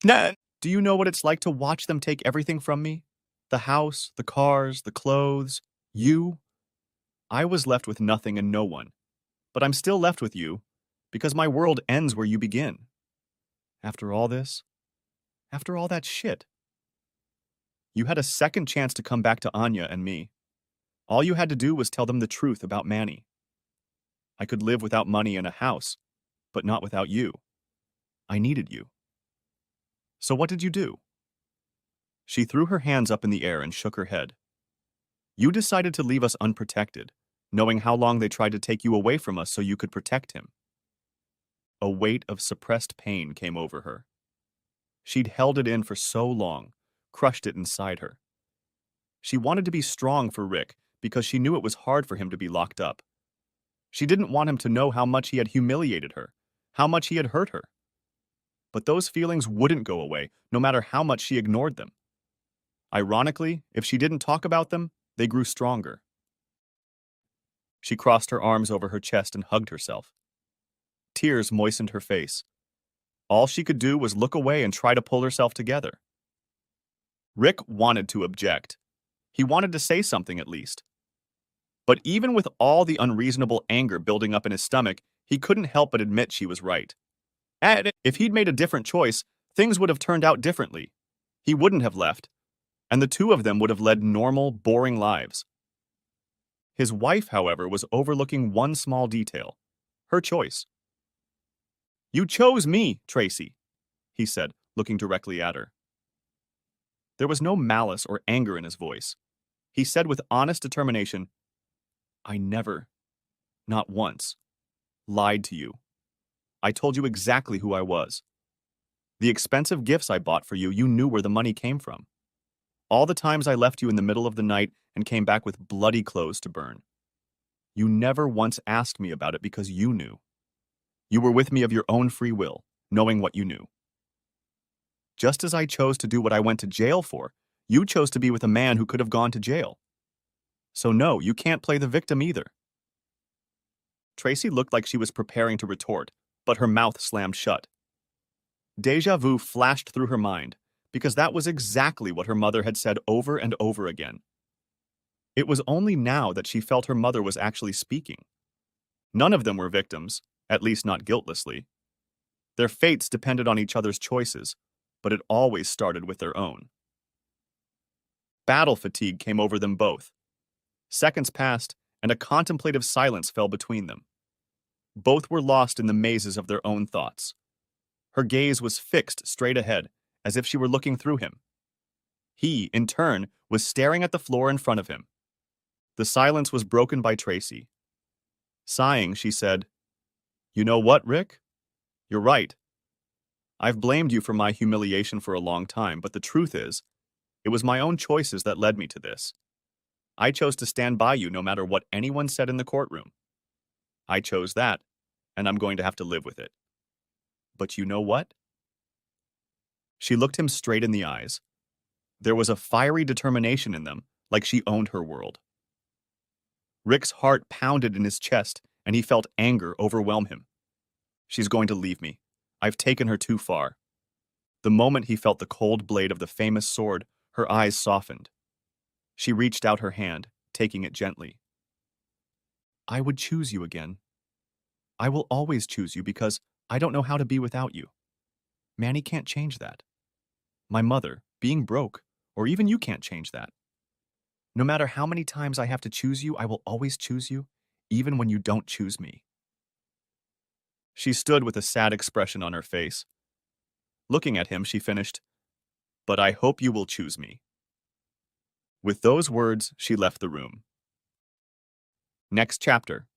Nah. Do you know what it's like to watch them take everything from me? The house, the cars, the clothes, you? I was left with nothing and no one. But I'm still left with you, because my world ends where you begin. After all this, after all that shit. You had a second chance to come back to Anya and me. All you had to do was tell them the truth about Manny. I could live without money and a house, but not without you. I needed you. So what did you do? She threw her hands up in the air and shook her head. You decided to leave us unprotected, knowing how long they tried to take you away from us so you could protect him. A weight of suppressed pain came over her. She'd held it in for so long, crushed it inside her. She wanted to be strong for Rick because she knew it was hard for him to be locked up. She didn't want him to know how much he had humiliated her, how much he had hurt her. But those feelings wouldn't go away, no matter how much she ignored them. Ironically, if she didn't talk about them, they grew stronger. She crossed her arms over her chest and hugged herself. Tears moistened her face. All she could do was look away and try to pull herself together. Rick wanted to object. He wanted to say something at least. But even with all the unreasonable anger building up in his stomach, he couldn't help but admit she was right. And if he'd made a different choice, things would have turned out differently. He wouldn't have left, and the two of them would have led normal, boring lives. His wife, however, was overlooking one small detail: her choice. "You chose me, Tracy," he said, looking directly at her. There was no malice or anger in his voice. He said with honest determination, "I never, not once, lied to you. I told you exactly who I was. The expensive gifts I bought for you, you knew where the money came from. All the times I left you in the middle of the night and came back with bloody clothes to burn. You never once asked me about it because you knew. You were with me of your own free will, knowing what you knew. Just as I chose to do what I went to jail for, you chose to be with a man who could have gone to jail. So no, you can't play the victim either." Tracy looked like she was preparing to retort, but her mouth slammed shut. Deja vu flashed through her mind, because that was exactly what her mother had said over and over again. It was only now that she felt her mother was actually speaking. None of them were victims, at least not guiltlessly. Their fates depended on each other's choices, but it always started with their own. Battle fatigue came over them both. Seconds passed, and a contemplative silence fell between them. Both were lost in the mazes of their own thoughts. Her gaze was fixed straight ahead, as if she were looking through him. He, in turn, was staring at the floor in front of him. The silence was broken by Tracy. Sighing, she said, "You know what, Rick? You're right. I've blamed you for my humiliation for a long time, but the truth is, it was my own choices that led me to this. I chose to stand by you no matter what anyone said in the courtroom. I chose that, and I'm going to have to live with it. But you know what?" She looked him straight in the eyes. There was a fiery determination in them, like she owned her world. Rick's heart pounded in his chest, and he felt anger overwhelm him. She's going to leave me. I've taken her too far. The moment he felt the cold blade of the famous sword, her eyes softened. She reached out her hand, taking it gently. "I would choose you again. I will always choose you because I don't know how to be without you. Manny can't change that. My mother, being broke, or even you can't change that. No matter how many times I have to choose you, I will always choose you, even when you don't choose me." She stood with a sad expression on her face. Looking at him, she finished, "But I hope you will choose me." With those words, she left the room. Next chapter.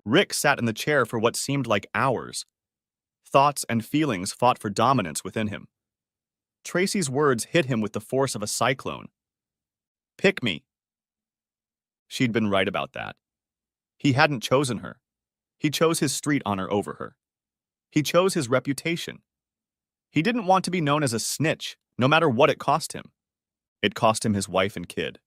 Rick sat in the chair for what seemed like hours. Thoughts and feelings fought for dominance within him. Tracy's words hit him with the force of a cyclone. "Pick me." She'd been right about that. He hadn't chosen her. He chose his street honor over her. He chose his reputation. He didn't want to be known as a snitch, no matter what it cost him. It cost him his wife and kid.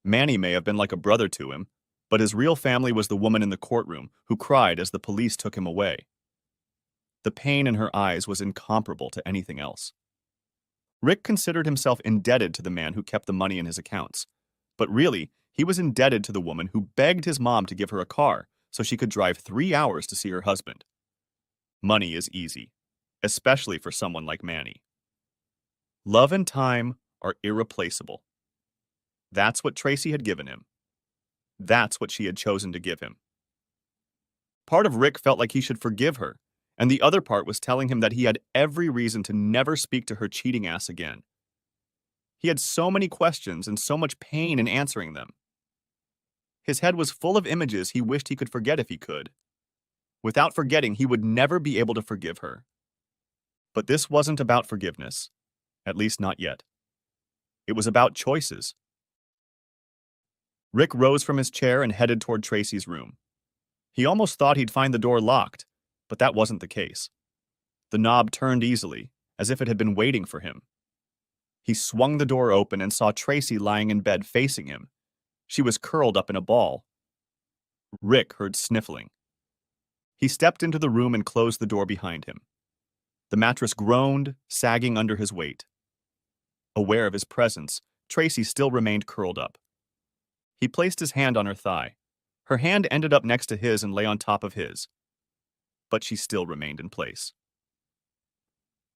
Manny may have been like a brother to him, but his real family was the woman in the courtroom who cried as the police took him away. The pain in her eyes was incomparable to anything else. Rick considered himself indebted to the man who kept the money in his accounts, but really, he was indebted to the woman who begged his mom to give her a car so she could drive 3 hours to see her husband. Money is easy, especially for someone like Manny. Love and time are irreplaceable. That's what Tracy had given him. That's what she had chosen to give him. Part of Rick felt like he should forgive her, and the other part was telling him that he had every reason to never speak to her cheating ass again. He had so many questions and so much pain in answering them. His head was full of images he wished he could forget if he could. Without forgetting, he would never be able to forgive her. But this wasn't about forgiveness, at least not yet. It was about choices. Rick rose from his chair and headed toward Tracy's room. He almost thought he'd find the door locked, but that wasn't the case. The knob turned easily, as if it had been waiting for him. He swung the door open and saw Tracy lying in bed facing him. She was curled up in a ball. Rick heard sniffling. He stepped into the room and closed the door behind him. The mattress groaned, sagging under his weight. Aware of his presence, Tracy still remained curled up. He placed his hand on her thigh. Her hand ended up next to his and lay on top of his. But she still remained in place.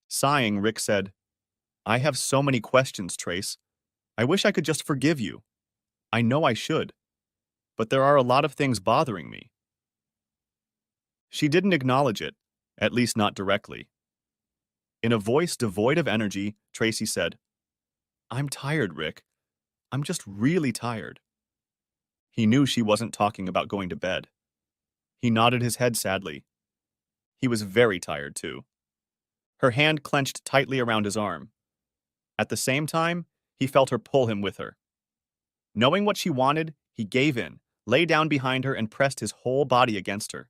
Sighing, Rick said, "I have so many questions, Trace. I wish I could just forgive you. I know I should. But there are a lot of things bothering me." She didn't acknowledge it, at least not directly. In a voice devoid of energy, Tracy said, "I'm tired, Rick. I'm just really tired." He knew she wasn't talking about going to bed. He nodded his head sadly. He was very tired, too. Her hand clenched tightly around his arm. At the same time, he felt her pull him with her. Knowing what she wanted, he gave in, lay down behind her, and pressed his whole body against her.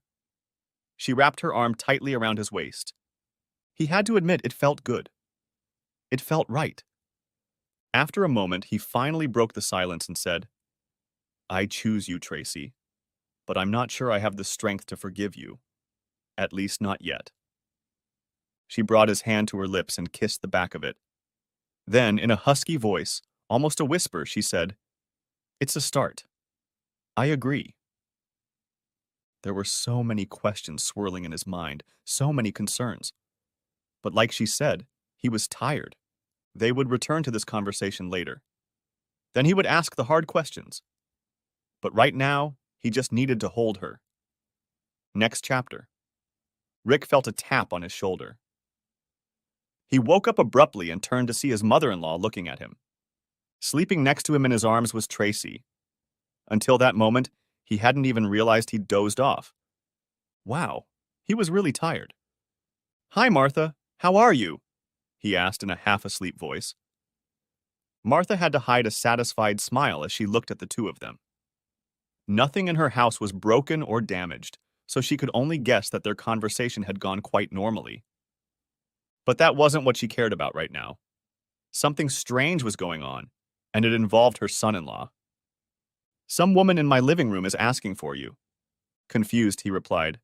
She wrapped her arm tightly around his waist. He had to admit it felt good. It felt right. After a moment, he finally broke the silence and said, "I choose you, Tracy, but I'm not sure I have the strength to forgive you. At least not yet." She brought his hand to her lips and kissed the back of it. Then, in a husky voice, almost a whisper, she said, "It's a start. I agree." There were so many questions swirling in his mind, so many concerns. But like she said, he was tired. They would return to this conversation later. Then he would ask the hard questions. But right now, he just needed to hold her. Next chapter. Rick felt a tap on his shoulder. He woke up abruptly and turned to see his mother-in-law looking at him. Sleeping next to him in his arms was Tracy. Until that moment, he hadn't even realized he'd dozed off. Wow, he was really tired. "Hi, Martha. How are you?" he asked in a half-asleep voice. Martha had to hide a satisfied smile as she looked at the two of them. Nothing in her house was broken or damaged, so she could only guess that their conversation had gone quite normally. But that wasn't what she cared about right now. Something strange was going on, and it involved her son-in-law. "Some woman in my living room is asking for you." Confused, he replied,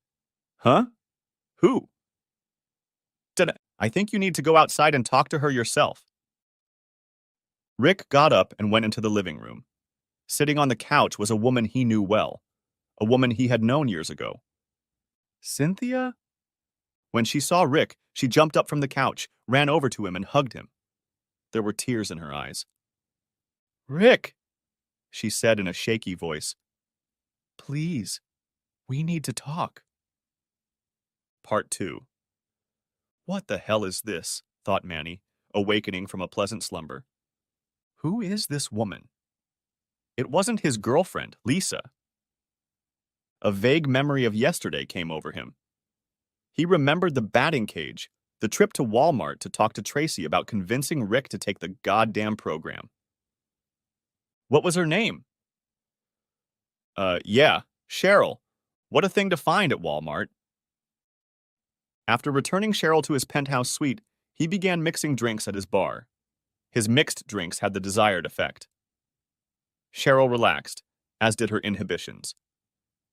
"Huh? Who?" "I think you need to go outside and talk to her yourself." Rick got up and went into the living room. Sitting on the couch was a woman he knew well, a woman he had known years ago. "Cynthia?" When she saw Rick, she jumped up from the couch, ran over to him, and hugged him. There were tears in her eyes. "Rick," she said in a shaky voice, "please, we need to talk." Part 2. What the hell is this? Thought Manny, awakening from a pleasant slumber. Who is this woman? It wasn't his girlfriend, Lisa. A vague memory of yesterday came over him. He remembered the batting cage, the trip to Walmart to talk to Tracy about convincing Rick to take the goddamn program. What was her name? Yeah, Cheryl. What a thing to find at Walmart. After returning Cheryl to his penthouse suite, he began mixing drinks at his bar. His mixed drinks had the desired effect. Cheryl relaxed, as did her inhibitions.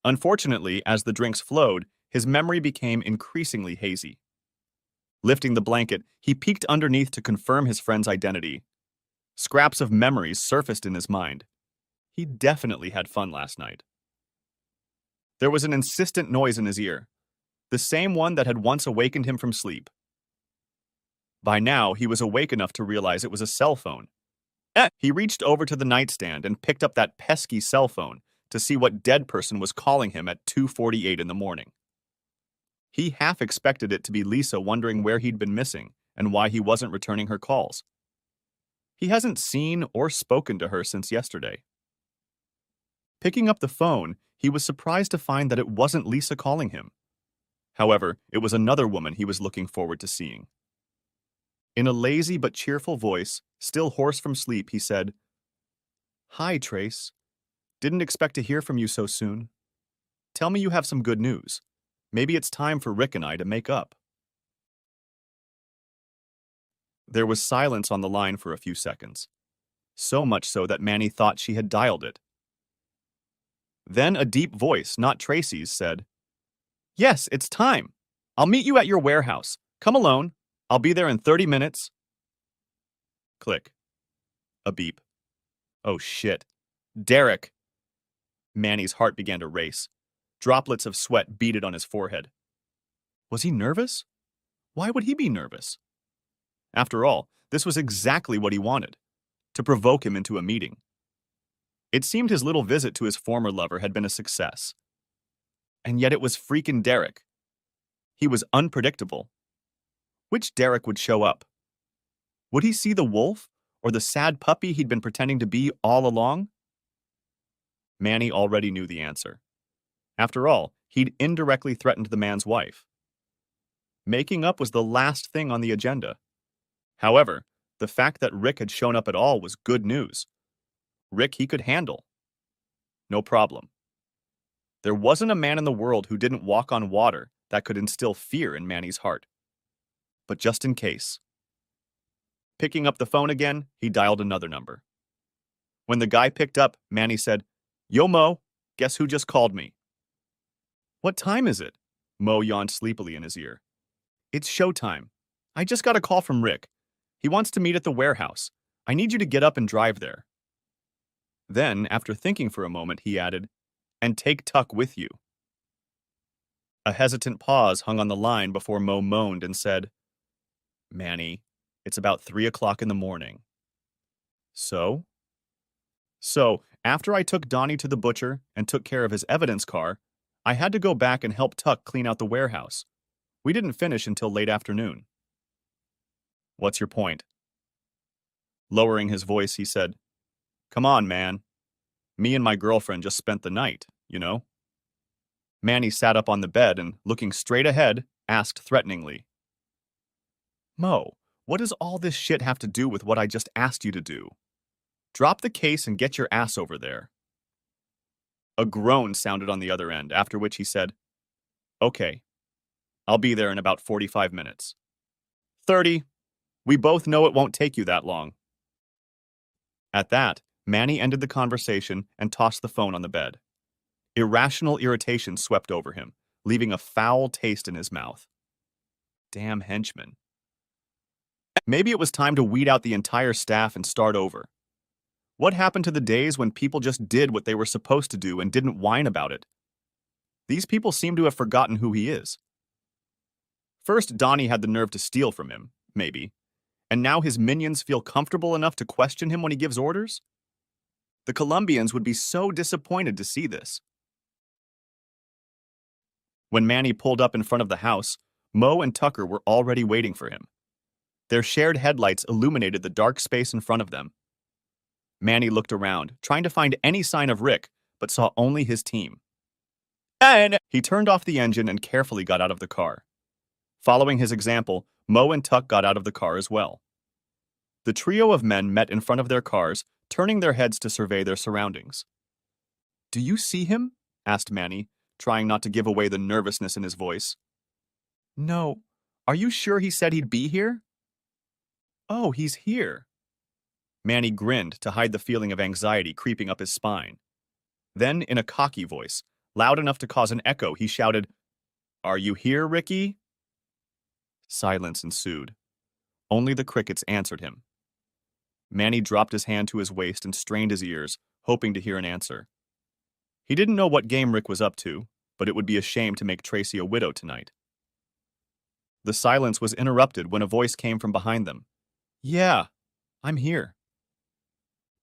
Unfortunately, as the drinks flowed, his memory became increasingly hazy. Lifting the blanket, he peeked underneath to confirm his friend's identity. Scraps of memories surfaced in his mind. He definitely had fun last night. There was an insistent noise in his ear, the same one that had once awakened him from sleep. By now, he was awake enough to realize it was a cell phone. He reached over to the nightstand and picked up that pesky cell phone to see what dead person was calling him at 2:48 in the morning. He half expected it to be Lisa wondering where he'd been missing and why he wasn't returning her calls. He hasn't seen or spoken to her since yesterday. Picking up the phone, he was surprised to find that it wasn't Lisa calling him. However, it was another woman he was looking forward to seeing. In a lazy but cheerful voice, still hoarse from sleep, he said, "Hi, Trace. Didn't expect to hear from you so soon. Tell me you have some good news. Maybe it's time for Rick and I to make up." There was silence on the line for a few seconds, so much so that Manny thought she had dialed it. Then a deep voice, not Tracy's, said, "Yes, it's time. I'll meet you at your warehouse. Come alone. I'll be there in 30 minutes. Click. A beep. Oh shit. Derek. Manny's heart began to race. Droplets of sweat beaded on his forehead. Was he nervous? Why would he be nervous? After all, this was exactly what he wanted, to provoke him into a meeting. It seemed his little visit to his former lover had been a success. And yet it was freaking Derek. He was unpredictable. Which Derek would show up? Would he see the wolf or the sad puppy he'd been pretending to be all along? Manny already knew the answer. After all, he'd indirectly threatened the man's wife. Making up was the last thing on the agenda. However, the fact that Rick had shown up at all was good news. Rick he could handle. No problem. There wasn't a man in the world who didn't walk on water that could instill fear in Manny's heart. But just in case. Picking up the phone again, he dialed another number. When the guy picked up, Manny said, "Yo, Mo, guess who just called me?" "What time is it?" Mo yawned sleepily in his ear. "It's showtime. I just got a call from Rick. He wants to meet at the warehouse. I need you to get up and drive there." Then, after thinking for a moment, he added, "And take Tuck with you." A hesitant pause hung on the line before Mo moaned and said, "Manny, it's about 3 o'clock in the morning." So? So, after I took Donnie to the butcher and took care of his evidence car, I had to go back and help Tuck clean out the warehouse. We didn't finish until late afternoon. What's your point? Lowering his voice, he said, Come on, man. Me and my girlfriend just spent the night, you know? Manny sat up on the bed and, looking straight ahead, asked threateningly, Mo, what does all this shit have to do with what I just asked you to do? Drop the case and get your ass over there. A groan sounded on the other end, after which he said, Okay, I'll be there in about 45 minutes. 30. We both know it won't take you that long. At that, Manny ended the conversation and tossed the phone on the bed. Irrational irritation swept over him, leaving a foul taste in his mouth. Damn henchman. Maybe it was time to weed out the entire staff and start over. What happened to the days when people just did what they were supposed to do and didn't whine about it? These people seem to have forgotten who he is. First, Donnie had the nerve to steal from him, maybe, and now his minions feel comfortable enough to question him when he gives orders? The Colombians would be so disappointed to see this. When Manny pulled up in front of the house, Mo and Tucker were already waiting for him. Their shared headlights illuminated the dark space in front of them. Manny looked around, trying to find any sign of Rick, but saw only his team. And he turned off the engine and carefully got out of the car. Following his example, Mo and Tuck got out of the car as well. The trio of men met in front of their cars, turning their heads to survey their surroundings. Do you see him? Asked Manny, trying not to give away the nervousness in his voice. No. Are you sure he said he'd be here? Oh, he's here. Manny grinned to hide the feeling of anxiety creeping up his spine. Then, in a cocky voice, loud enough to cause an echo, he shouted, Are you here, Ricky? Silence ensued. Only the crickets answered him. Manny dropped his hand to his waist and strained his ears, hoping to hear an answer. He didn't know what game Rick was up to, but it would be a shame to make Tracy a widow tonight. The silence was interrupted when a voice came from behind them. Yeah, I'm here.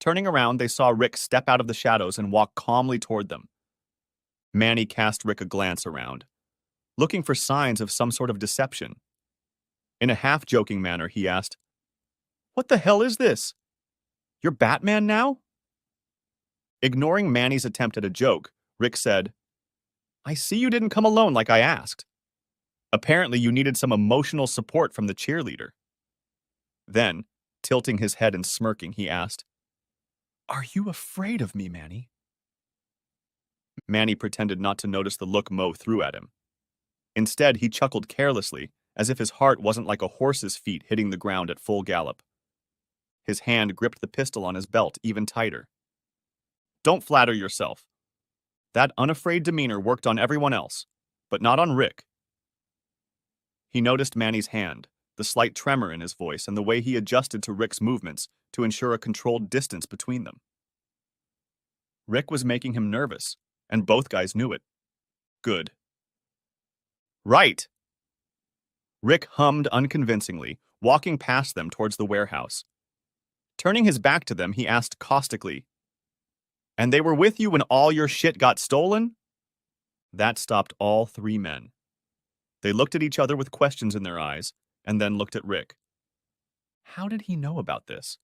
Turning around, they saw Rick step out of the shadows and walk calmly toward them. Manny cast Rick a glance around, looking for signs of some sort of deception. In a half-joking manner, he asked, What the hell is this? You're Batman now? Ignoring Manny's attempt at a joke, Rick said, I see you didn't come alone like I asked. Apparently you needed some emotional support from the cheerleader. Then, tilting his head and smirking, he asked, Are you afraid of me, Manny? Manny pretended not to notice the look Mo threw at him. Instead, he chuckled carelessly, as if his heart wasn't like a horse's feet hitting the ground at full gallop. His hand gripped the pistol on his belt even tighter. Don't flatter yourself. That unafraid demeanor worked on everyone else, but not on Rick. He noticed Manny's hand, the slight tremor in his voice, and the way he adjusted to Rick's movements to ensure a controlled distance between them. Rick was making him nervous, and both guys knew it. Good. Right! Rick hummed unconvincingly, walking past them towards the warehouse. Turning his back to them, he asked caustically, And they were with you when all your shit got stolen? That stopped all three men. They looked at each other with questions in their eyes, and then looked at Rick. How did he know about this?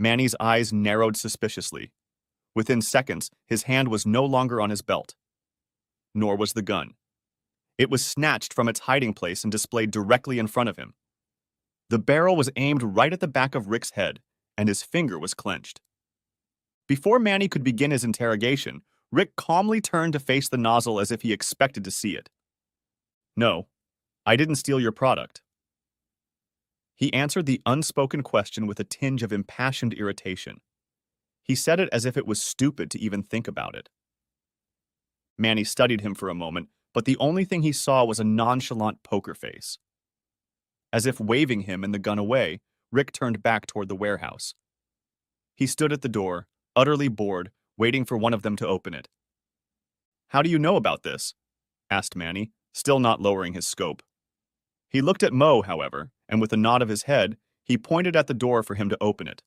Manny's eyes narrowed suspiciously. Within seconds, his hand was no longer on his belt. Nor was the gun. It was snatched from its hiding place and displayed directly in front of him. The barrel was aimed right at the back of Rick's head, and his finger was clenched. Before Manny could begin his interrogation, Rick calmly turned to face the nozzle as if he expected to see it. No, I didn't steal your product. He answered the unspoken question with a tinge of impassioned irritation. He said it as if it was stupid to even think about it. Manny studied him for a moment, but the only thing he saw was a nonchalant poker face. As if waving him and the gun away, Rick turned back toward the warehouse. He stood at the door, utterly bored, waiting for one of them to open it. How do you know about this? Asked Manny, still not lowering his scope. He looked at Mo, however, and with a nod of his head, he pointed at the door for him to open it.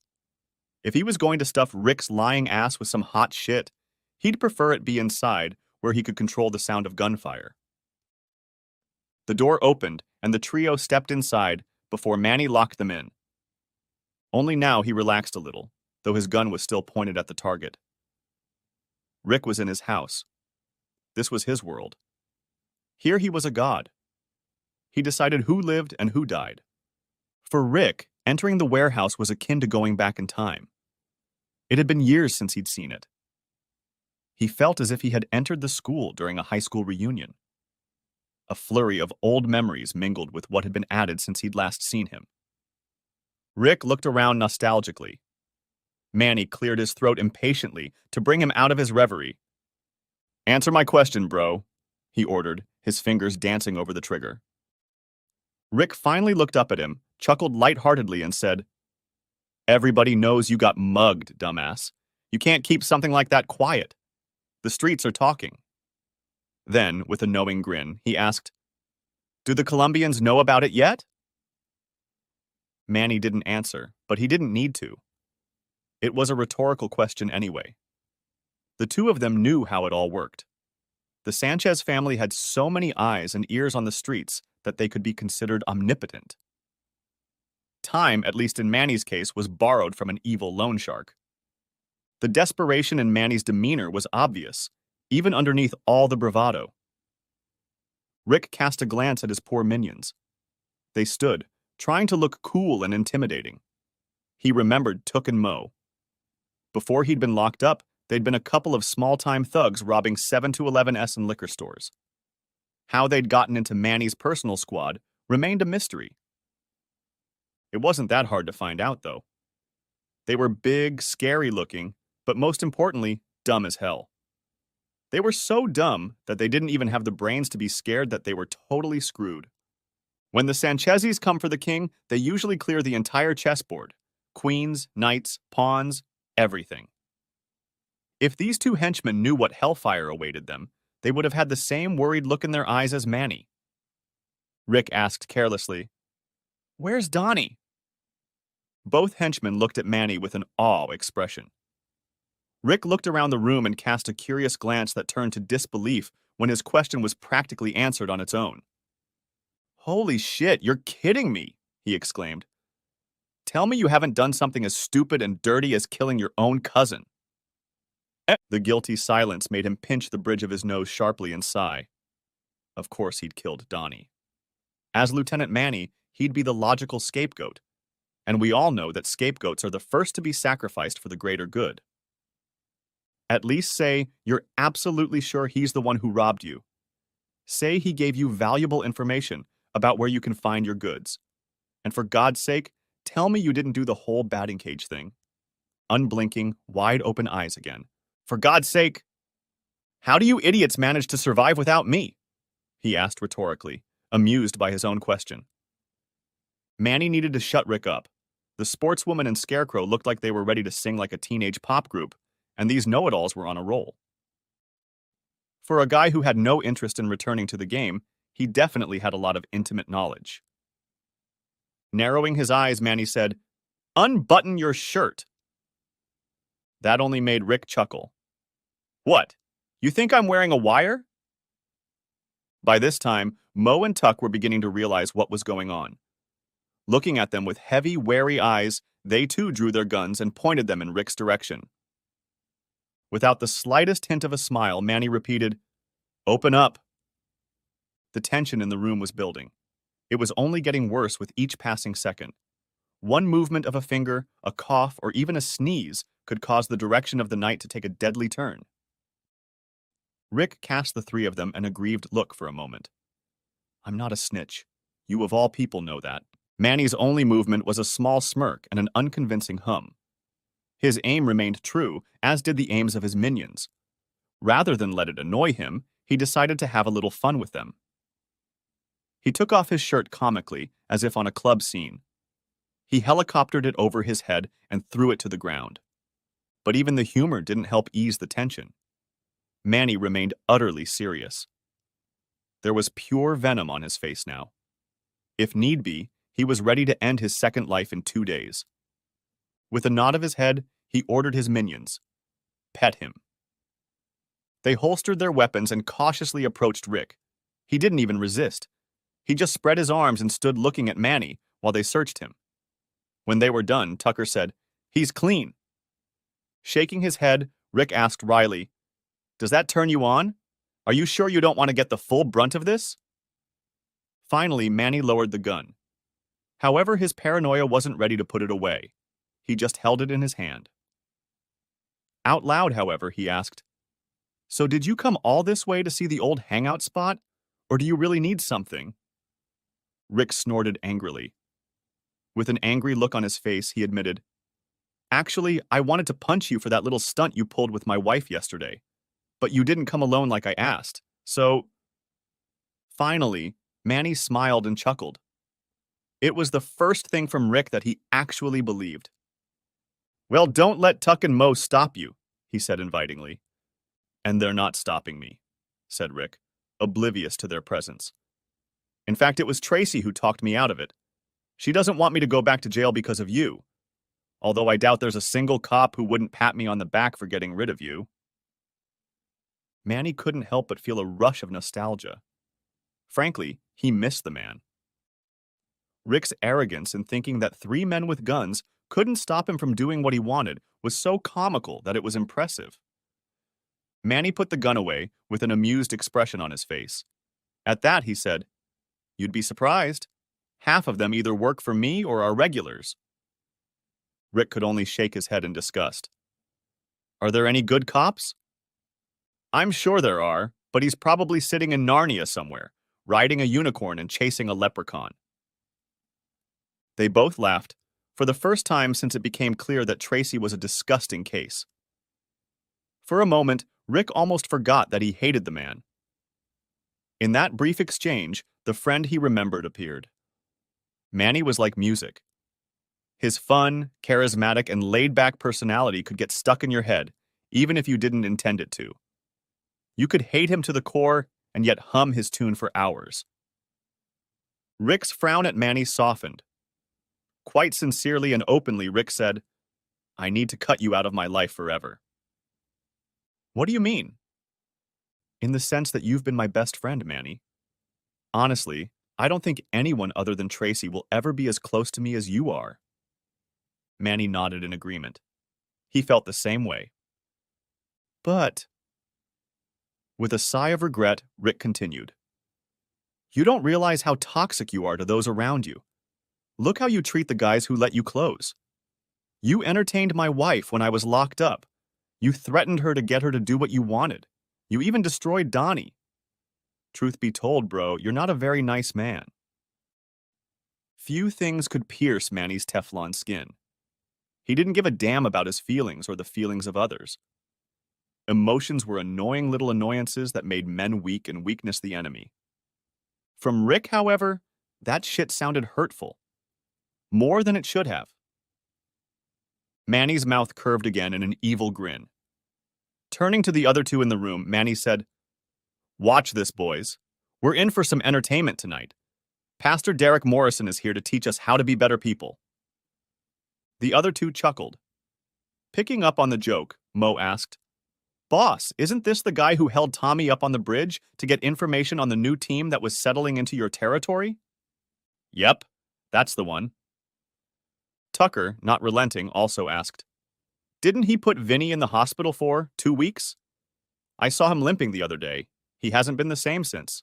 If he was going to stuff Rick's lying ass with some hot shit, he'd prefer it be inside, where he could control the sound of gunfire. The door opened, and the trio stepped inside before Manny locked them in. Only now he relaxed a little, though his gun was still pointed at the target. Rick was in his house. This was his world. Here he was a god. He decided who lived and who died. For Rick, entering the warehouse was akin to going back in time. It had been years since he'd seen it. He felt as if he had entered the school during a high school reunion. A flurry of old memories mingled with what had been added since he'd last seen him. Rick looked around nostalgically. Manny cleared his throat impatiently to bring him out of his reverie. "Answer my question, bro," he ordered, his fingers dancing over the trigger. Rick finally looked up at him, chuckled lightheartedly, and said, "Everybody knows you got mugged, dumbass. You can't keep something like that quiet. The streets are talking." Then, with a knowing grin, he asked, "Do the Colombians know about it yet?" Manny didn't answer, but he didn't need to. It was a rhetorical question anyway. The two of them knew how it all worked. The Sanchez family had so many eyes and ears on the streets that they could be considered omnipotent. Time, at least in Manny's case, was borrowed from an evil loan shark. The desperation in Manny's demeanor was obvious, even underneath all the bravado. Rick cast a glance at his poor minions. They stood, trying to look cool and intimidating. He remembered Took and Mo. Before he'd been locked up, they'd been a couple of small-time thugs robbing 7-Eleven-S and liquor stores. How they'd gotten into Manny's personal squad remained a mystery. It wasn't that hard to find out, though. They were big, scary-looking, but most importantly, dumb as hell. They were so dumb that they didn't even have the brains to be scared that they were totally screwed. When the Sanchezes come for the king, they usually clear the entire chessboard. Queens, knights, pawns, everything. If these two henchmen knew what hellfire awaited them, they would have had the same worried look in their eyes as Manny. Rick asked carelessly, "Where's Donnie?" Both henchmen looked at Manny with an awe expression. Rick looked around the room and cast a curious glance that turned to disbelief when his question was practically answered on its own. "Holy shit, you're kidding me!" he exclaimed. "Tell me you haven't done something as stupid and dirty as killing your own cousin." The guilty silence made him pinch the bridge of his nose sharply and sigh. Of course he'd killed Donnie. As Lieutenant Manny, he'd be the logical scapegoat, and we all know that scapegoats are the first to be sacrificed for the greater good. At least say you're absolutely sure he's the one who robbed you. Say he gave you valuable information about where you can find your goods. And for God's sake, tell me you didn't do the whole batting cage thing. Unblinking, wide-open eyes again. For God's sake! How do you idiots manage to survive without me? He asked rhetorically, amused by his own question. Manny needed to shut Rick up. The sportswoman and Scarecrow looked like they were ready to sing like a teenage pop group, and these know-it-alls were on a roll. For a guy who had no interest in returning to the game, he definitely had a lot of intimate knowledge. Narrowing his eyes, Manny said, "Unbutton your shirt." That only made Rick chuckle. "What? You think I'm wearing a wire?" By this time, Mo and Tuck were beginning to realize what was going on. Looking at them with heavy, wary eyes, they too drew their guns and pointed them in Rick's direction. Without the slightest hint of a smile, Manny repeated, "Open up." The tension in the room was building. It was only getting worse with each passing second. One movement of a finger, a cough, or even a sneeze could cause the direction of the night to take a deadly turn. Rick cast the three of them an aggrieved look for a moment. "I'm not a snitch. You of all people know that." Manny's only movement was a small smirk and an unconvincing hum. His aim remained true, as did the aims of his minions. Rather than let it annoy him, he decided to have a little fun with them. He took off his shirt comically, as if on a club scene. He helicoptered it over his head and threw it to the ground. But even the humor didn't help ease the tension. Manny remained utterly serious. There was pure venom on his face now. If need be, he was ready to end his second life in 2 days. With a nod of his head, he ordered his minions, "Pet him." They holstered their weapons and cautiously approached Rick. He didn't even resist. He just spread his arms and stood looking at Manny while they searched him. When they were done, Tucker said, "He's clean." Shaking his head, Rick asked Riley, "Does that turn you on? Are you sure you don't want to get the full brunt of this?" Finally, Manny lowered the gun. However, his paranoia wasn't ready to put it away. He just held it in his hand. Out loud, however, he asked, "So did you come all this way to see the old hangout spot? Or do you really need something?" Rick snorted angrily. With an angry look on his face, he admitted, "Actually, I wanted to punch you for that little stunt you pulled with my wife yesterday. But you didn't come alone like I asked, so—" Finally, Manny smiled and chuckled. It was the first thing from Rick that he actually believed. "Well, don't let Tuck and Mo stop you," he said invitingly. "And they're not stopping me," said Rick, oblivious to their presence. "In fact, it was Tracy who talked me out of it. She doesn't want me to go back to jail because of you. Although I doubt there's a single cop who wouldn't pat me on the back for getting rid of you." Manny couldn't help but feel a rush of nostalgia. Frankly, he missed the man. Rick's arrogance in thinking that three men with guns couldn't stop him from doing what he wanted was so comical that it was impressive. Manny put the gun away with an amused expression on his face. At that, he said, "You'd be surprised. Half of them either work for me or are regulars." Rick could only shake his head in disgust. "Are there any good cops?" "I'm sure there are, but he's probably sitting in Narnia somewhere, riding a unicorn and chasing a leprechaun." They both laughed, for the first time since it became clear that Tracy was a disgusting case. For a moment, Rick almost forgot that he hated the man. In that brief exchange, the friend he remembered appeared. Manny was like music. His fun, charismatic, and laid-back personality could get stuck in your head, even if you didn't intend it to. You could hate him to the core and yet hum his tune for hours. Rick's frown at Manny softened. Quite sincerely and openly, Rick said, "I need to cut you out of my life forever." "What do you mean?" "In the sense that you've been my best friend, Manny. Honestly, I don't think anyone other than Tracy will ever be as close to me as you are." Manny nodded in agreement. He felt the same way. "But—" With a sigh of regret, Rick continued, "You don't realize how toxic you are to those around you. Look how you treat the guys who let you close. You entertained my wife when I was locked up. You threatened her to get her to do what you wanted. You even destroyed Donnie. Truth be told, bro, you're not a very nice man." Few things could pierce Manny's Teflon skin. He didn't give a damn about his feelings or the feelings of others. Emotions were annoying little annoyances that made men weak and weakness the enemy. From Rick, however, that shit sounded hurtful. More than it should have. Manny's mouth curved again in an evil grin. Turning to the other two in the room, Manny said, "Watch this, boys. We're in for some entertainment tonight. Pastor Derek Morrison is here to teach us how to be better people." The other two chuckled. Picking up on the joke, Mo asked, "Boss, isn't this the guy who held Tommy up on the bridge to get information on the new team that was settling into your territory?" "Yep, that's the one." Tucker, not relenting, also asked, "Didn't he put Vinny in the hospital for 2 weeks? I saw him limping the other day. He hasn't been the same since."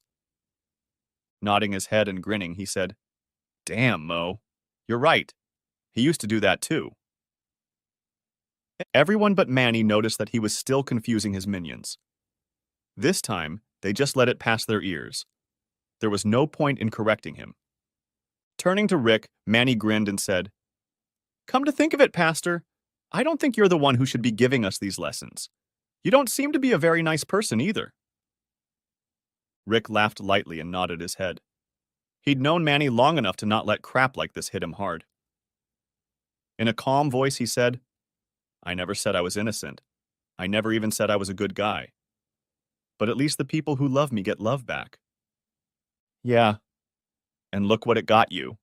Nodding his head and grinning, he said, "Damn, Mo. You're right. He used to do that too." Everyone but Manny noticed that he was still confusing his minions. This time, they just let it pass their ears. There was no point in correcting him. Turning to Rick, Manny grinned and said, "Come to think of it, Pastor, I don't think you're the one who should be giving us these lessons. You don't seem to be a very nice person either." Rick laughed lightly and nodded his head. He'd known Manny long enough to not let crap like this hit him hard. In a calm voice, he said, "I never said I was innocent. I never even said I was a good guy. But at least the people who love me get love back." "Yeah, and look what it got you."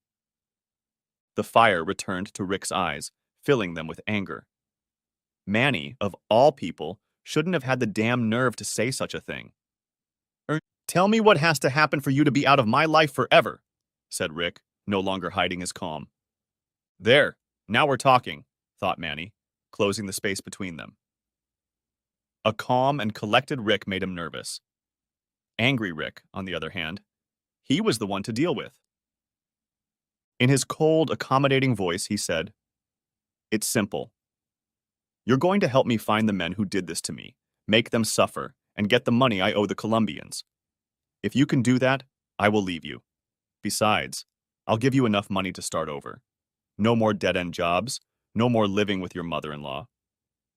The fire returned to Rick's eyes, filling them with anger. Manny, of all people, shouldn't have had the damn nerve to say such a thing. "Tell me what has to happen for you to be out of my life forever," said Rick, no longer hiding his calm. "There, now we're talking," thought Manny, closing the space between them. A calm and collected Rick made him nervous. Angry Rick, on the other hand, he was the one to deal with. In his cold, accommodating voice, he said, "It's simple. You're going to help me find the men who did this to me, make them suffer, and get the money I owe the Colombians. If you can do that, I will leave you. Besides, I'll give you enough money to start over. No more dead-end jobs, no more living with your mother-in-law.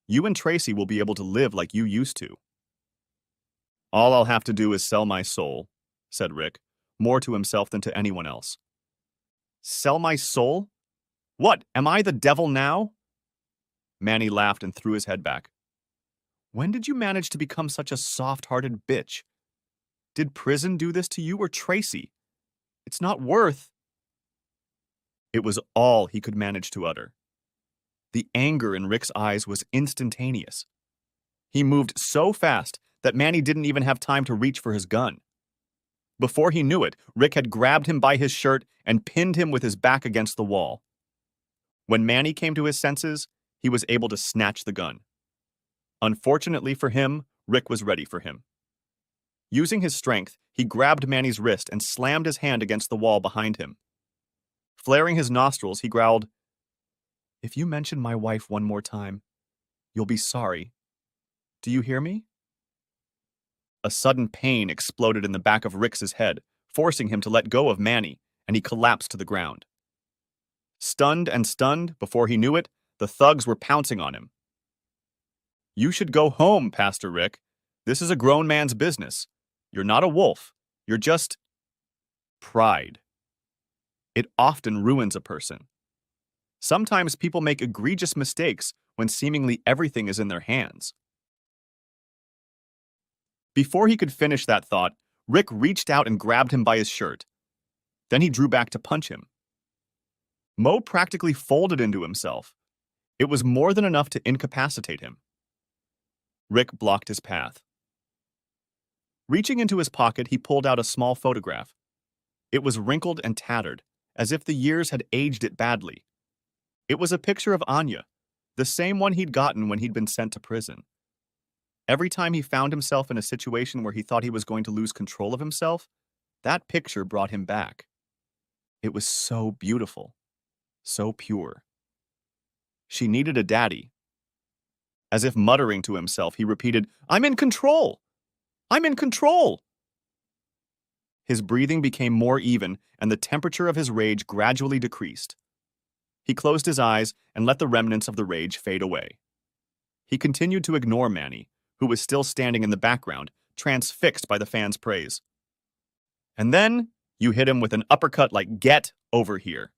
You and Tracy will be able to live like you used to." "All I'll have to do is sell my soul," said Rick, more to himself than to anyone else. "Sell my soul? What, am I the devil now?" Manny laughed and threw his head back. "When did you manage to become such a soft-hearted bitch? Did prison do this to you or Tracy? It's not worth—" It was all he could manage to utter. The anger in Rick's eyes was instantaneous. He moved so fast that Manny didn't even have time to reach for his gun. Before he knew it, Rick had grabbed him by his shirt and pinned him with his back against the wall. When Manny came to his senses, he was able to snatch the gun. Unfortunately for him, Rick was ready for him. Using his strength, he grabbed Manny's wrist and slammed his hand against the wall behind him. Flaring his nostrils, he growled, "If you mention my wife one more time, you'll be sorry. Do you hear me?" A sudden pain exploded in the back of Rick's head, forcing him to let go of Manny, and he collapsed to the ground. Stunned, before he knew it, the thugs were pouncing on him. "You should go home, Pastor Rick. This is a grown man's business. You're not a wolf. You're just—" pride. It often ruins a person. Sometimes people make egregious mistakes when seemingly everything is in their hands. Before he could finish that thought, Rick reached out and grabbed him by his shirt. Then he drew back to punch him. Mo practically folded into himself. It was more than enough to incapacitate him. Rick blocked his path. Reaching into his pocket, he pulled out a small photograph. It was wrinkled and tattered, as if the years had aged it badly. It was a picture of Anya, the same one he'd gotten when he'd been sent to prison. Every time he found himself in a situation where he thought he was going to lose control of himself, that picture brought him back. It was so beautiful, so pure. She needed a daddy. As if muttering to himself, he repeated, "I'm in control! I'm in control!" His breathing became more even, and the temperature of his rage gradually decreased. He closed his eyes and let the remnants of the rage fade away. He continued to ignore Manny, who was still standing in the background, transfixed by the fans' praise. And then, you hit him with an uppercut like, "Get over here."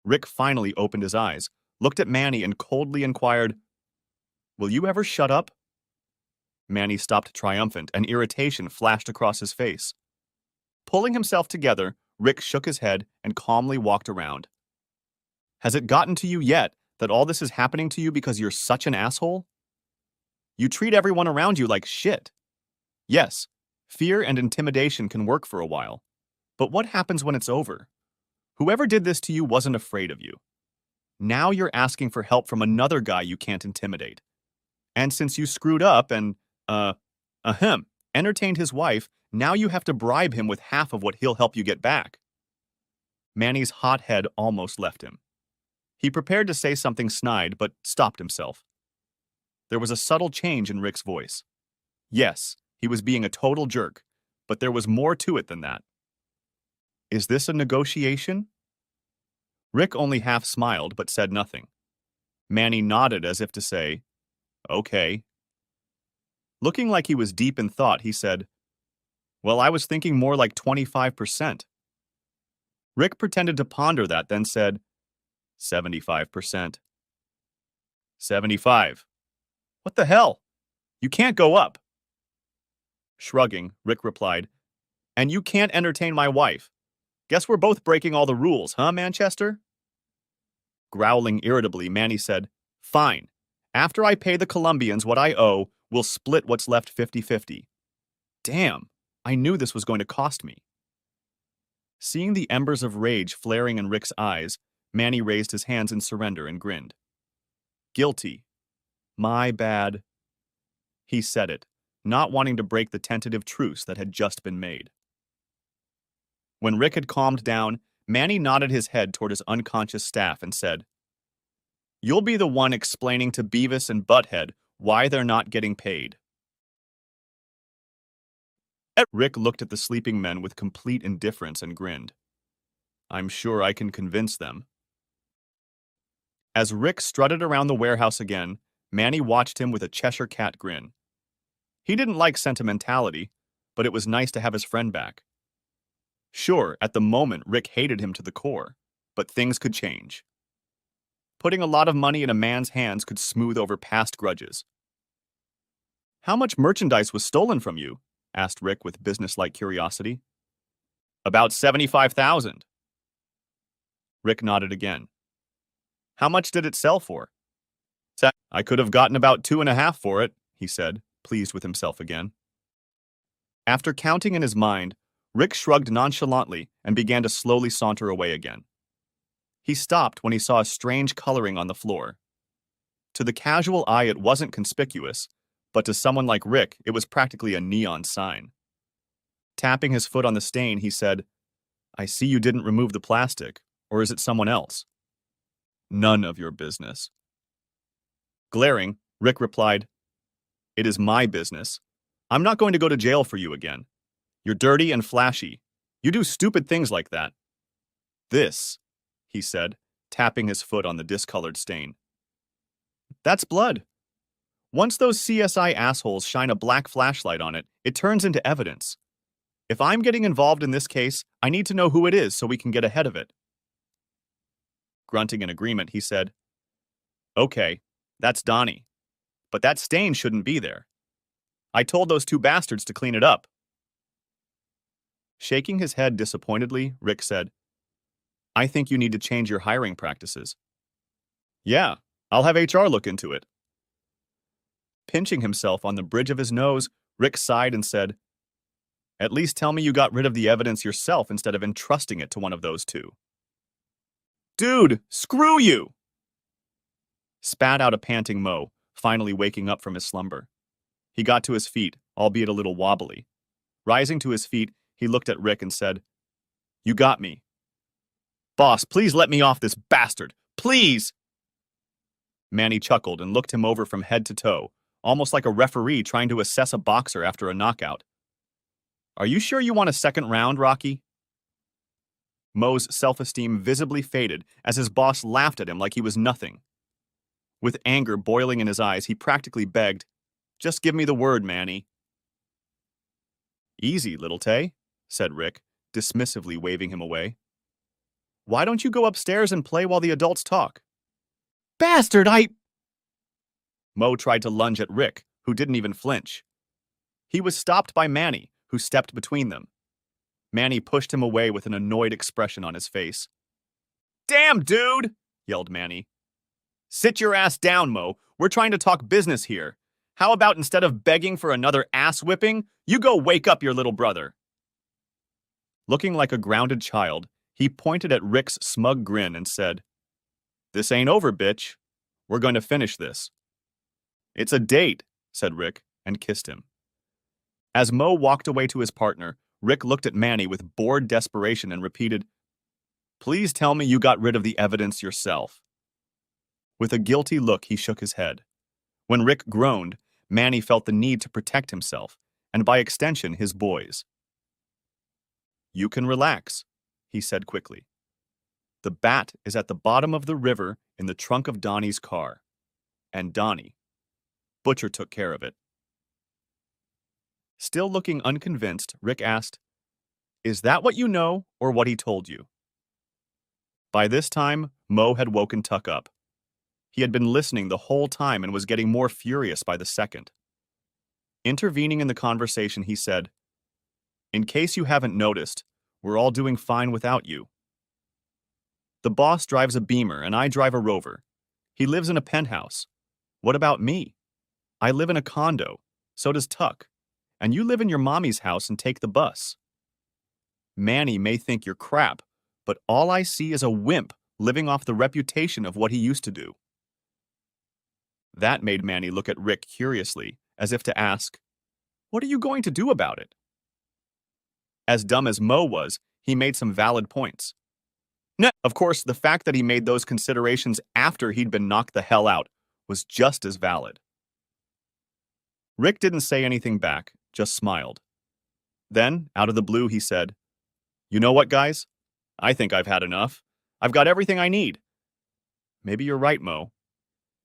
Rick finally opened his eyes, looked at Manny, and coldly inquired, "Will you ever shut up?" Manny stopped triumphant, and irritation flashed across his face. Pulling himself together, Rick shook his head and calmly walked around. "Has it gotten to you yet that all this is happening to you because you're such an asshole? You treat everyone around you like shit. Yes, fear and intimidation can work for a while, but what happens when it's over? Whoever did this to you wasn't afraid of you. Now you're asking for help from another guy you can't intimidate. And since you screwed up and, entertained his wife, now you have to bribe him with half of what he'll help you get back." Manny's hot head almost left him. He prepared to say something snide, but stopped himself. There was a subtle change in Rick's voice. Yes, he was being a total jerk, but there was more to it than that. "Is this a negotiation?" Rick only half smiled, but said nothing. Manny nodded as if to say, "Okay." Looking like he was deep in thought, he said, "Well, I was thinking more like 25%. Rick pretended to ponder that, then said, 75%. 75. What the hell? You can't go up." Shrugging, Rick replied, "And you can't entertain my wife. Guess we're both breaking all the rules, huh, Manchester?" Growling irritably, Manny said, "Fine. After I pay the Colombians what I owe, we'll split what's left 50-50. Damn, I knew this was going to cost me." Seeing the embers of rage flaring in Rick's eyes, Manny raised his hands in surrender and grinned. Guilty. My bad. He said it, not wanting to break the tentative truce that had just been made. When Rick had calmed down, Manny nodded his head toward his unconscious staff and said, "You'll be the one explaining to Beavis and Butthead why they're not getting paid." Rick looked at the sleeping men with complete indifference and grinned. "I'm sure I can convince them." As Rick strutted around the warehouse again, Manny watched him with a Cheshire Cat grin. He didn't like sentimentality, but it was nice to have his friend back. Sure, at the moment Rick hated him to the core, but things could change. Putting a lot of money in a man's hands could smooth over past grudges. "How much merchandise was stolen from you?" asked Rick with businesslike curiosity. "About 75,000. Rick nodded again. "How much did it sell for?" "I could have gotten about 2.5 for it," he said, pleased with himself again. After counting in his mind, Rick shrugged nonchalantly and began to slowly saunter away again. He stopped when he saw a strange coloring on the floor. To the casual eye it wasn't conspicuous, but to someone like Rick it was practically a neon sign. Tapping his foot on the stain, he said, "I see you didn't remove the plastic, or is it someone else?" "None of your business." Glaring, Rick replied, "It is my business. I'm not going to go to jail for you again. You're dirty and flashy. You do stupid things like that." "This," he said, tapping his foot on the discolored stain. "That's blood. Once those CSI assholes shine a black flashlight on it, it turns into evidence. If I'm getting involved in this case, I need to know who it is so we can get ahead of it." Grunting in agreement, he said, "Okay, that's Donnie. But that stain shouldn't be there. I told those two bastards to clean it up." Shaking his head disappointedly, Rick said, "I think you need to change your hiring practices." "Yeah, I'll have HR look into it." Pinching himself on the bridge of his nose, Rick sighed and said, "At least tell me you got rid of the evidence yourself instead of entrusting it to one of those two." "Dude, screw you!" spat out a panting Mo, finally waking up from his slumber. He got to his feet, albeit a little wobbly. Rising to his feet, he looked at Rick and said, "You got me. Boss, please let me off this bastard. Please!" Manny chuckled and looked him over from head to toe, almost like a referee trying to assess a boxer after a knockout. "Are you sure you want a second round, Rocky?" Mo's self-esteem visibly faded as his boss laughed at him like he was nothing. With anger boiling in his eyes, he practically begged, "Just give me the word, Manny." "Easy, little Tay," said Rick, dismissively waving him away. "Why don't you go upstairs and play while the adults talk?" "Bastard, Mo tried to lunge at Rick, who didn't even flinch. He was stopped by Manny, who stepped between them. Manny pushed him away with an annoyed expression on his face. "Damn, dude!" yelled Manny. "Sit your ass down, Mo. We're trying to talk business here. How about instead of begging for another ass whipping, you go wake up your little brother?" Looking like a grounded child, he pointed at Rick's smug grin and said, "This ain't over, bitch. We're going to finish this." "It's a date," said Rick, and kissed him. As Mo walked away to his partner, Rick looked at Manny with bored desperation and repeated, "Please tell me you got rid of the evidence yourself." With a guilty look, he shook his head. When Rick groaned, Manny felt the need to protect himself, and by extension, his boys. "You can relax," he said quickly. "The bat is at the bottom of the river in the trunk of Donnie's car. And Donnie. Butcher took care of it." Still looking unconvinced, Rick asked, "Is that what you know, or what he told you?" By this time, Mo had woken Tuck up. He had been listening the whole time and was getting more furious by the second. Intervening in the conversation, he said, "In case you haven't noticed, we're all doing fine without you. The boss drives a Beamer and I drive a Rover. He lives in a penthouse. What about me? I live in a condo. So does Tuck. And you live in your mommy's house and take the bus. Manny may think you're crap, but all I see is a wimp living off the reputation of what he used to do." That made Manny look at Rick curiously, as if to ask, "What are you going to do about it?" As dumb as Mo was, he made some valid points. No, of course, the fact that he made those considerations after he'd been knocked the hell out was just as valid. Rick didn't say anything back, just smiled. Then, out of the blue, he said, "You know what, guys? I think I've had enough. I've got everything I need." "Maybe you're right, Mo.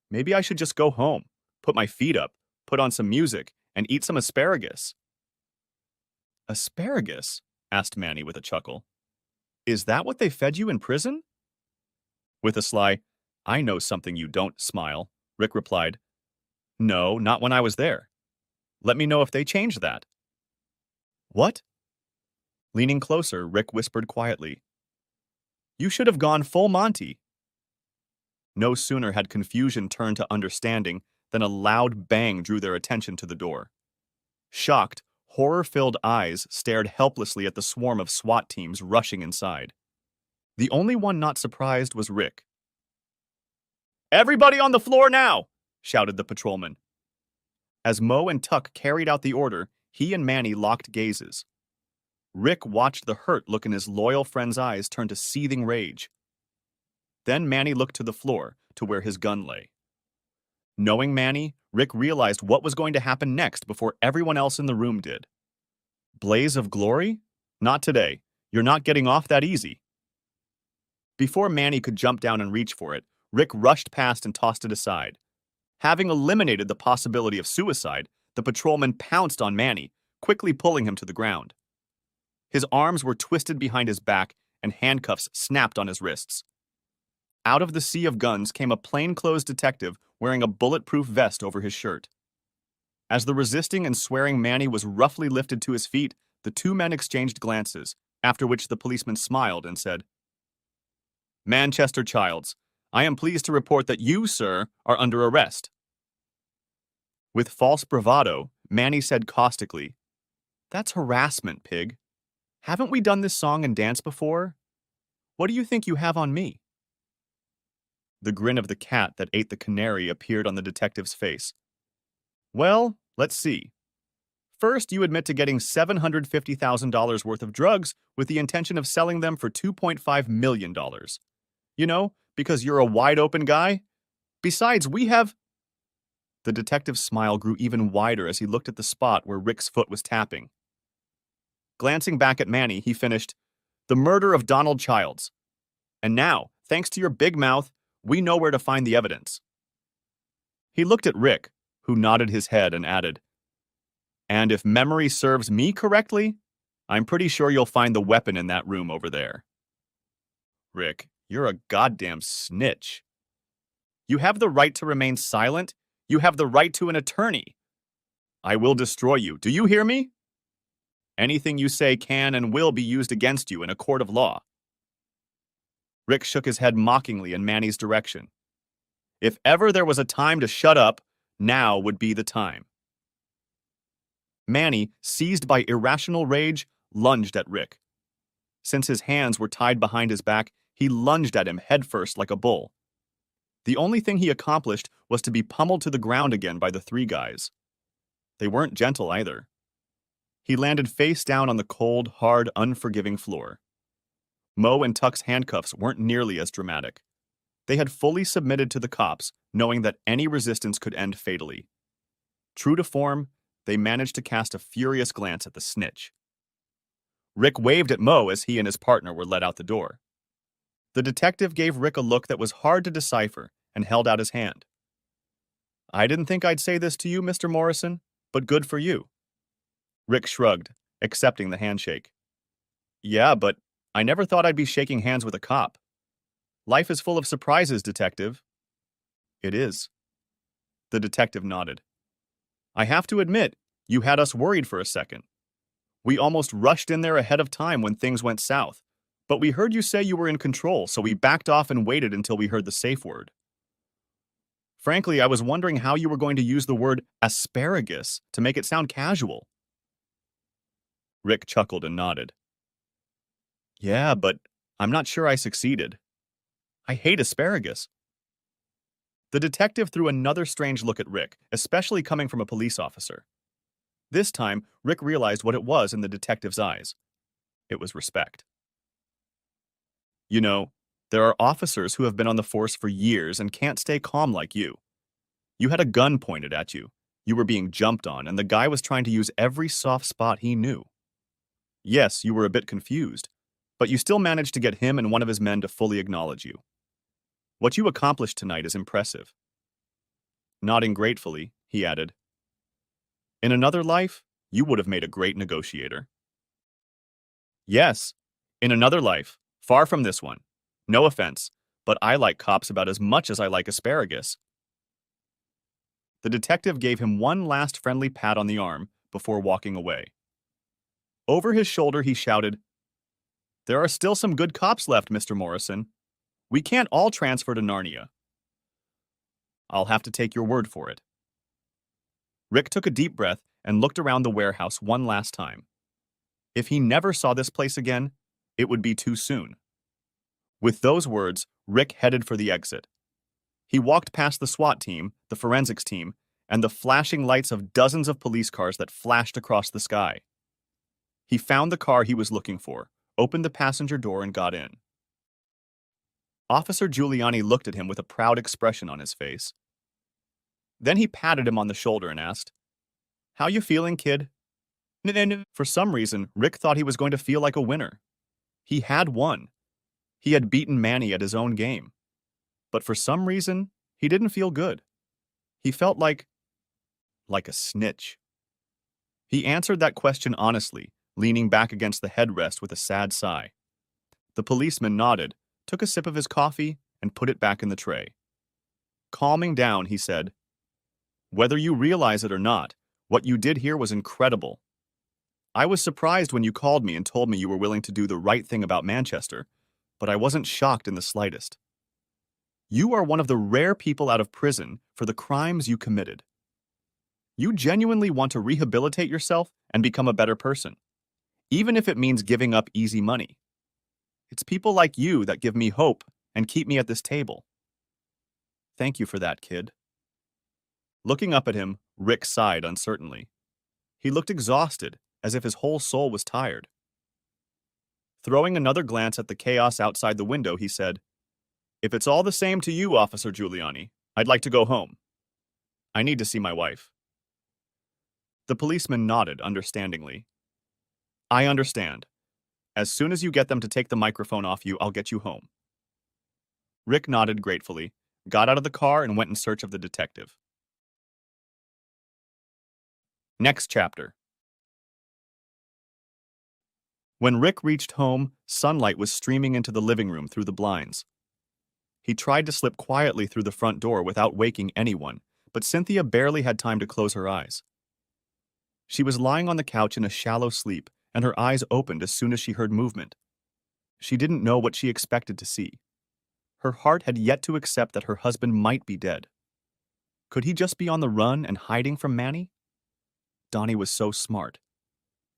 Maybe I should just go home, put my feet up, put on some music, and eat some asparagus." "Asparagus?" asked Manny with a chuckle. "Is that what they fed you in prison?" With a sly, "I know something you don't," smile, Rick replied, "No, not when I was there. Let me know if they change that." "What?" Leaning closer, Rick whispered quietly, "You should have gone full Monty." No sooner had confusion turned to understanding than a loud bang drew their attention to the door. Shocked, horror-filled eyes stared helplessly at the swarm of SWAT teams rushing inside. The only one not surprised was Rick. "Everybody on the floor now!" shouted the patrolman. As Mo and Tuck carried out the order, he and Manny locked gazes. Rick watched the hurt look in his loyal friend's eyes turn to seething rage. Then Manny looked to the floor, to where his gun lay. Knowing Manny, Rick realized what was going to happen next before everyone else in the room did. "Blaze of glory? Not today. You're not getting off that easy." Before Manny could jump down and reach for it, Rick rushed past and tossed it aside. Having eliminated the possibility of suicide, the patrolman pounced on Manny, quickly pulling him to the ground. His arms were twisted behind his back and handcuffs snapped on his wrists. Out of the sea of guns came a plainclothes detective wearing a bulletproof vest over his shirt. As the resisting and swearing Manny was roughly lifted to his feet, the two men exchanged glances, after which the policeman smiled and said, "Manchester Childs, I am pleased to report that you, sir, are under arrest." With false bravado, Manny said caustically, "That's harassment, pig. Haven't we done this song and dance before? What do you think you have on me?" The grin of the cat that ate the canary appeared on the detective's face. "Well, let's see. First, you admit to getting $750,000 worth of drugs with the intention of selling them for $2.5 million. You know, because you're a wide-open guy? Besides, we have—" The detective's smile grew even wider as he looked at the spot where Rick's foot was tapping. Glancing back at Manny, he finished, "The murder of Donald Childs. And now, thanks to your big mouth, we know where to find the evidence." He looked at Rick, who nodded his head and added, "And if memory serves me correctly, I'm pretty sure you'll find the weapon in that room over there." "Rick, you're a goddamn snitch. You have the right to remain silent. You have the right to an attorney. I will destroy you. Do you hear me? Anything you say can and will be used against you in a court of law." Rick shook his head mockingly in Manny's direction. If ever there was a time to shut up, now would be the time. Manny, seized by irrational rage, lunged at Rick. Since his hands were tied behind his back, he lunged at him headfirst like a bull. The only thing he accomplished was to be pummeled to the ground again by the three guys. They weren't gentle either. He landed face down on the cold, hard, unforgiving floor. Mo and Tuck's handcuffs weren't nearly as dramatic. They had fully submitted to the cops, knowing that any resistance could end fatally. True to form, they managed to cast a furious glance at the snitch. Rick waved at Mo as he and his partner were led out the door. The detective gave Rick a look that was hard to decipher and held out his hand. "I didn't think I'd say this to you, Mr. Morrison, but good for you." Rick shrugged, accepting the handshake. "Yeah, but I never thought I'd be shaking hands with a cop. Life is full of surprises, detective." "It is." The detective nodded. "I have to admit, you had us worried for a second. We almost rushed in there ahead of time when things went south, but we heard you say you were in control, so we backed off and waited until we heard the safe word. Frankly, I was wondering how you were going to use the word asparagus to make it sound casual." Rick chuckled and nodded. "Yeah, but I'm not sure I succeeded. I hate asparagus." The detective threw another strange look at Rick, especially coming from a police officer. This time, Rick realized what it was in the detective's eyes. It was respect. You know, there are officers who have been on the force for years and can't stay calm like you. You had a gun pointed at you. You were being jumped on, and the guy was trying to use every soft spot he knew. Yes, you were a bit confused, but you still managed to get him and one of his men to fully acknowledge you. What you accomplished tonight is impressive. Nodding gratefully, he added, in another life, you would have made a great negotiator. Yes, in another life, far from this one. No offense, but I like cops about as much as I like asparagus. The detective gave him one last friendly pat on the arm before walking away. Over his shoulder, he shouted, "There are still some good cops left, Mr. Morrison. We can't all transfer to Narnia." "I'll have to take your word for it." Rick took a deep breath and looked around the warehouse one last time. If he never saw this place again, it would be too soon. With those words, Rick headed for the exit. He walked past the SWAT team, the forensics team, and the flashing lights of dozens of police cars that flashed across the sky. He found the car he was looking for, opened the passenger door, and got in. Officer Giuliani looked at him with a proud expression on his face. Then he patted him on the shoulder and asked, "How you feeling, kid?" For some reason, Rick thought he was going to feel like a winner. He had won. He had beaten Manny at his own game. But for some reason, he didn't feel good. He felt like a snitch. He answered that question honestly, leaning back against the headrest with a sad sigh. The policeman nodded, took a sip of his coffee, and put it back in the tray. Calming down, he said, "Whether you realize it or not, what you did here was incredible. I was surprised when you called me and told me you were willing to do the right thing about Manchester, but I wasn't shocked in the slightest. You are one of the rare people out of prison for the crimes you committed. You genuinely want to rehabilitate yourself and become a better person, even if it means giving up easy money. It's people like you that give me hope and keep me at this table. Thank you for that, kid." Looking up at him, Rick sighed uncertainly. He looked exhausted, as if his whole soul was tired. Throwing another glance at the chaos outside the window, he said, "If it's all the same to you, Officer Giuliani, I'd like to go home. I need to see my wife." The policeman nodded understandingly. "I understand. As soon as you get them to take the microphone off you, I'll get you home." Rick nodded gratefully, got out of the car, and went in search of the detective. Next chapter. When Rick reached home, sunlight was streaming into the living room through the blinds. He tried to slip quietly through the front door without waking anyone, but Cynthia barely had time to close her eyes. She was lying on the couch in a shallow sleep, and her eyes opened as soon as she heard movement. She didn't know what she expected to see. Her heart had yet to accept that her husband might be dead. Could he just be on the run and hiding from Manny? Donnie was so smart.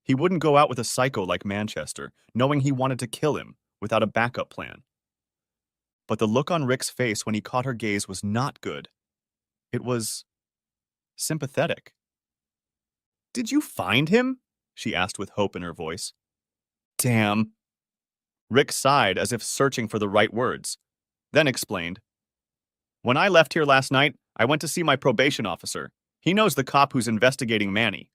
He wouldn't go out with a psycho like Manchester, knowing he wanted to kill him, without a backup plan. But the look on Rick's face when he caught her gaze was not good. It was sympathetic. "Did you find him?" she asked with hope in her voice. "Damn." Rick sighed as if searching for the right words, then explained, "When I left here last night, I went to see my probation officer. He knows the cop who's investigating Manny."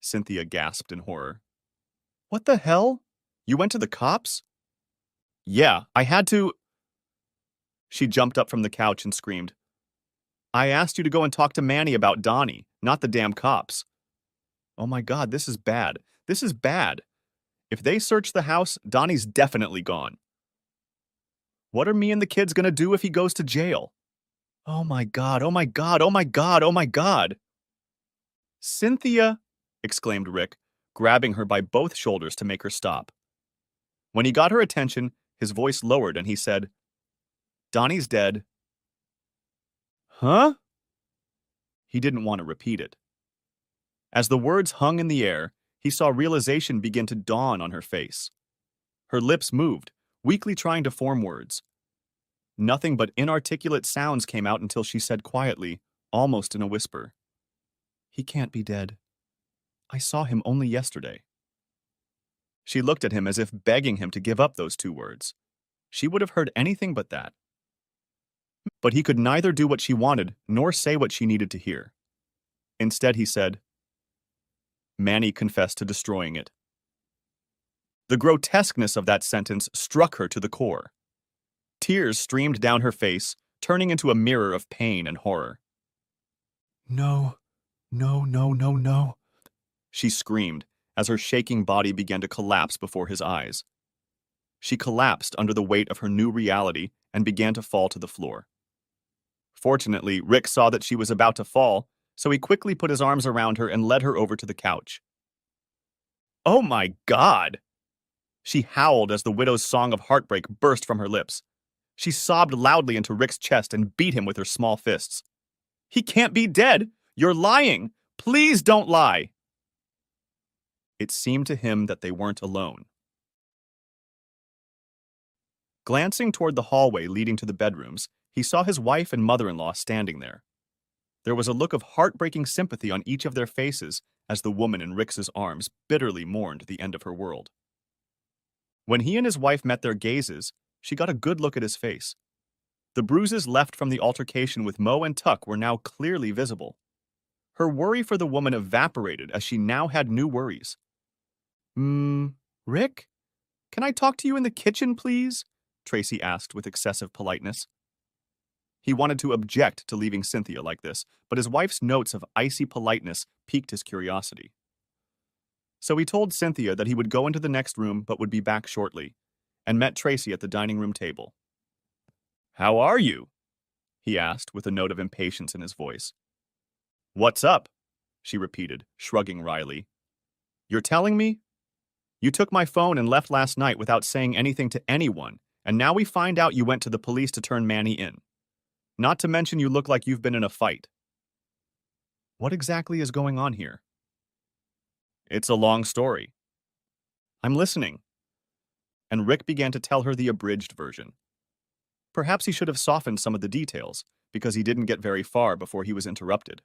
Cynthia gasped in horror. "What the hell? You went to the cops?" "Yeah, I had to." She jumped up from the couch and screamed, "I asked you to go and talk to Manny about Donnie, not the damn cops. Oh my God, this is bad. This is bad. If they search the house, Donnie's definitely gone. What are me and the kids gonna do if he goes to jail? Oh my God, oh my God, oh my God, oh my God." "Cynthia!" exclaimed Rick, grabbing her by both shoulders to make her stop. When he got her attention, his voice lowered and he said, "Donnie's dead." "Huh?" He didn't want to repeat it. As the words hung in the air, he saw realization begin to dawn on her face. Her lips moved, weakly trying to form words. Nothing but inarticulate sounds came out until she said quietly, almost in a whisper, "He can't be dead. I saw him only yesterday." She looked at him as if begging him to give up those two words. She would have heard anything but that. But he could neither do what she wanted nor say what she needed to hear. Instead, he said, "Manny confessed to destroying it." The grotesqueness of that sentence struck her to the core. Tears streamed down her face, turning into a mirror of pain and horror. "No, no, no, no, no," she screamed as her shaking body began to collapse before his eyes. She collapsed under the weight of her new reality and began to fall to the floor. Fortunately, Rick saw that she was about to fall, so he quickly put his arms around her and led her over to the couch. "Oh my God!" She howled as the widow's song of heartbreak burst from her lips. She sobbed loudly into Rick's chest and beat him with her small fists. "He can't be dead! You're lying! Please don't lie!" It seemed to him that they weren't alone. Glancing toward the hallway leading to the bedrooms, he saw his wife and mother-in-law standing there. There was a look of heartbreaking sympathy on each of their faces as the woman in Rick's arms bitterly mourned the end of her world. When he and his wife met their gazes, she got a good look at his face. The bruises left from the altercation with Mo and Tuck were now clearly visible. Her worry for the woman evaporated as she now had new worries. Rick? Can I talk to you in the kitchen, please?" Tracy asked with excessive politeness. He wanted to object to leaving Cynthia like this, but his wife's notes of icy politeness piqued his curiosity. So he told Cynthia that he would go into the next room but would be back shortly, and met Tracy at the dining room table. "How are you?" he asked with a note of impatience in his voice. "What's up?" she repeated, shrugging wryly. "You're telling me? You took my phone and left last night without saying anything to anyone, and now we find out you went to the police to turn Manny in. Not to mention you look like you've been in a fight. What exactly is going on here?" "It's a long story." "I'm listening." And Rick began to tell her the abridged version. Perhaps he should have softened some of the details, because he didn't get very far before he was interrupted.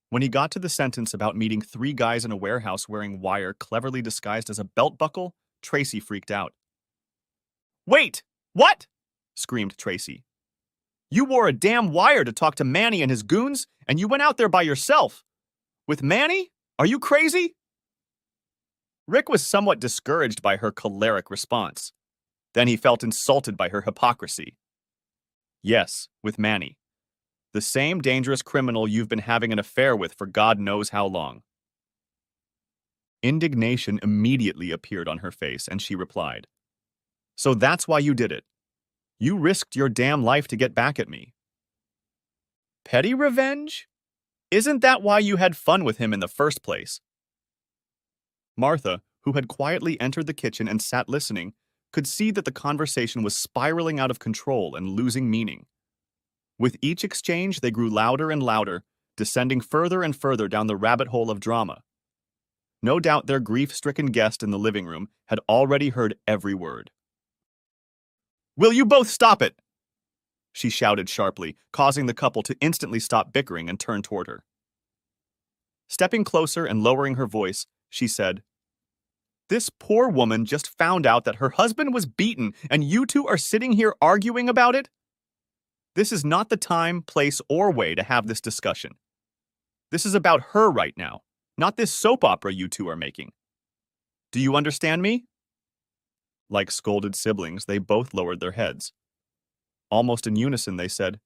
When he got to the sentence about meeting 3 guys in a warehouse wearing wire cleverly disguised as a belt buckle, Tracy freaked out. "Wait! What?" screamed Tracy. "You wore a damn wire to talk to Manny and his goons, and you went out there by yourself. With Manny? Are you crazy?" Rick was somewhat discouraged by her choleric response. Then he felt insulted by her hypocrisy. "Yes, with Manny. The same dangerous criminal you've been having an affair with for God knows how long." Indignation immediately appeared on her face, and she replied, "So that's why you did it. You risked your damn life to get back at me." "Petty revenge? Isn't that why you had fun with him in the first place?" Martha, who had quietly entered the kitchen and sat listening, could see that the conversation was spiraling out of control and losing meaning. With each exchange, they grew louder and louder, descending further and further down the rabbit hole of drama. No doubt their grief-stricken guest in the living room had already heard every word. "Will you both stop it?" she shouted sharply, causing the couple to instantly stop bickering and turn toward her. Stepping closer and lowering her voice, she said, "This poor woman just found out that her husband was beaten, and you two are sitting here arguing about it? This is not the time, place, or way to have this discussion. This is about her right now, not this soap opera you two are making. Do you understand me?" Like scolded siblings, they both lowered their heads. Almost in unison, they said,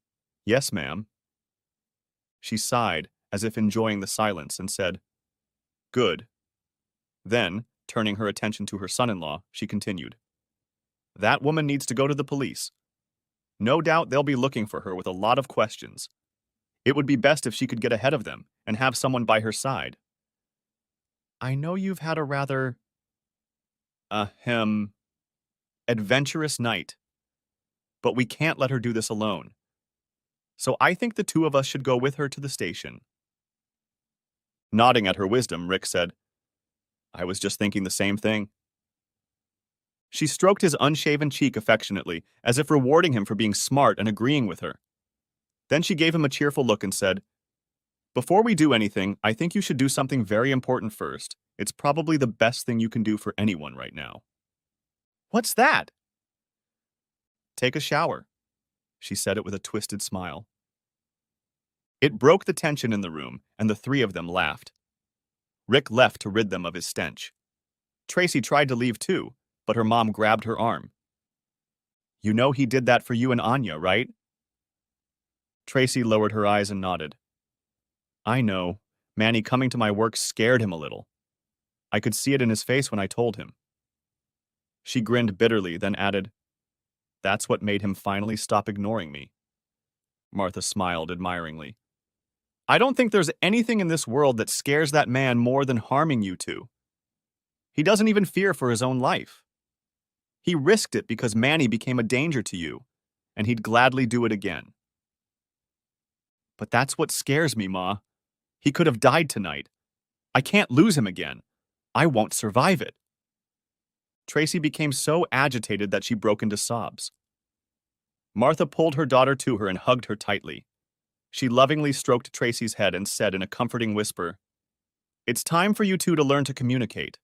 "Yes, ma'am." She sighed, as if enjoying the silence, and said, "Good." Then, turning her attention to her son-in-law, she continued, "That woman needs to go to the police. No doubt they'll be looking for her with a lot of questions. It would be best if she could get ahead of them and have someone by her side. I know you've had a rather, adventurous night, but we can't let her do this alone. So I think the two of us should go with her to the station." Nodding at her wisdom, Rick said, "I was just thinking the same thing." She stroked his unshaven cheek affectionately, as if rewarding him for being smart and agreeing with her. Then she gave him a cheerful look and said, "Before we do anything, I think you should do something very important first. It's probably the best thing you can do for anyone right now." "What's that?" "Take a shower." She said it with a twisted smile. It broke the tension in the room, and the three of them laughed. Rick left to rid them of his stench. Tracy tried to leave too, but her mom grabbed her arm. "You know he did that for you and Anya, right?" Tracy lowered her eyes and nodded. "I know. Manny coming to my work scared him a little. I could see it in his face when I told him." She grinned bitterly, then added, "That's what made him finally stop ignoring me." Martha smiled admiringly. "I don't think there's anything in this world that scares that man more than harming you two. He doesn't even fear for his own life. He risked it because Manny became a danger to you, and he'd gladly do it again." "But that's what scares me, Ma. He could have died tonight. I can't lose him again. I won't survive it." Tracy became so agitated that she broke into sobs. Martha pulled her daughter to her and hugged her tightly. She lovingly stroked Tracy's head and said in a comforting whisper, "It's time for you two to learn to communicate.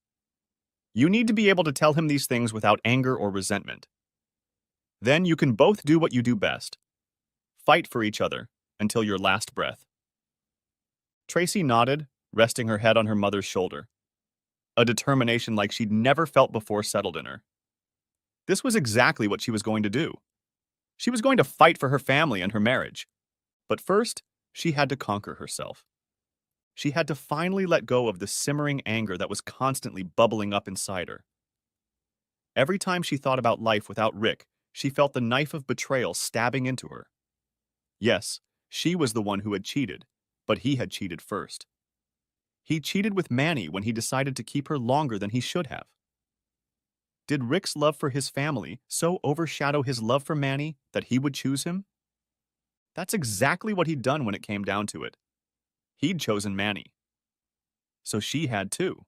You need to be able to tell him these things without anger or resentment. Then you can both do what you do best. Fight for each other until your last breath." Tracy nodded, resting her head on her mother's shoulder. A determination like she'd never felt before settled in her. This was exactly what she was going to do. She was going to fight for her family and her marriage. But first, she had to conquer herself. She had to finally let go of the simmering anger that was constantly bubbling up inside her. Every time she thought about life without Rick, she felt the knife of betrayal stabbing into her. Yes, she was the one who had cheated, but he had cheated first. He cheated with Manny when he decided to keep her longer than he should have. Did Rick's love for his family so overshadow his love for Manny that he would choose him? That's exactly what he'd done when it came down to it. He'd chosen Manny. So she had too.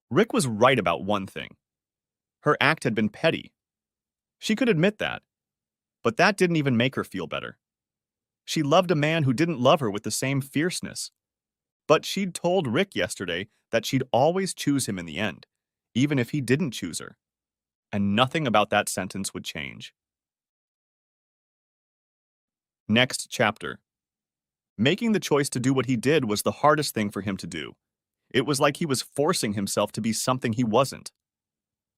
Rick was right about one thing. Her act had been petty. She could admit that. But that didn't even make her feel better. She loved a man who didn't love her with the same fierceness. But she'd told Rick yesterday that she'd always choose him in the end, even if he didn't choose her. And nothing about that sentence would change. Next chapter. Making the choice to do what he did was the hardest thing for him to do. It was like he was forcing himself to be something he wasn't.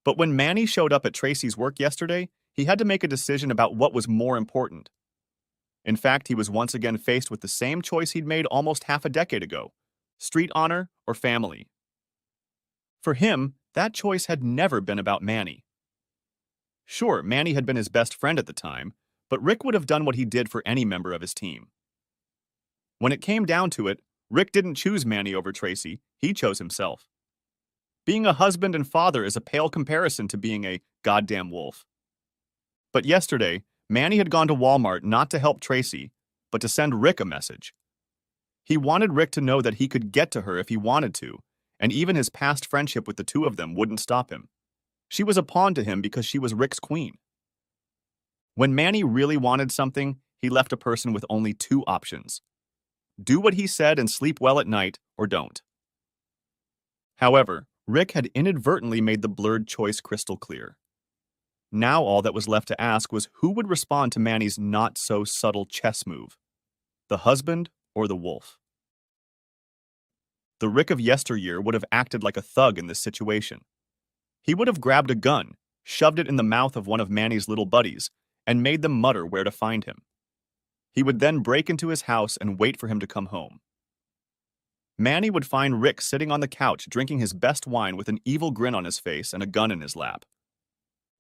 But when Manny showed up at Tracy's work yesterday, he had to make a decision about what was more important. In fact, he was once again faced with the same choice he'd made almost half a decade ago: street honor or family. For him, that choice had never been about Manny. Sure, Manny had been his best friend at the time, but Rick would have done what he did for any member of his team. When it came down to it, Rick didn't choose Manny over Tracy, he chose himself. Being a husband and father is a pale comparison to being a goddamn wolf. But yesterday, Manny had gone to Walmart not to help Tracy, but to send Rick a message. He wanted Rick to know that he could get to her if he wanted to, and even his past friendship with the two of them wouldn't stop him. She was a pawn to him because she was Rick's queen. When Manny really wanted something, he left a person with only two options: do what he said and sleep well at night, or don't. However, Rick had inadvertently made the blurred choice crystal clear. Now all that was left to ask was who would respond to Manny's not-so-subtle chess move: the husband or the wolf? The Rick of yesteryear would have acted like a thug in this situation. He would have grabbed a gun, shoved it in the mouth of one of Manny's little buddies, and made them mutter where to find him. He would then break into his house and wait for him to come home. Manny would find Rick sitting on the couch drinking his best wine with an evil grin on his face and a gun in his lap.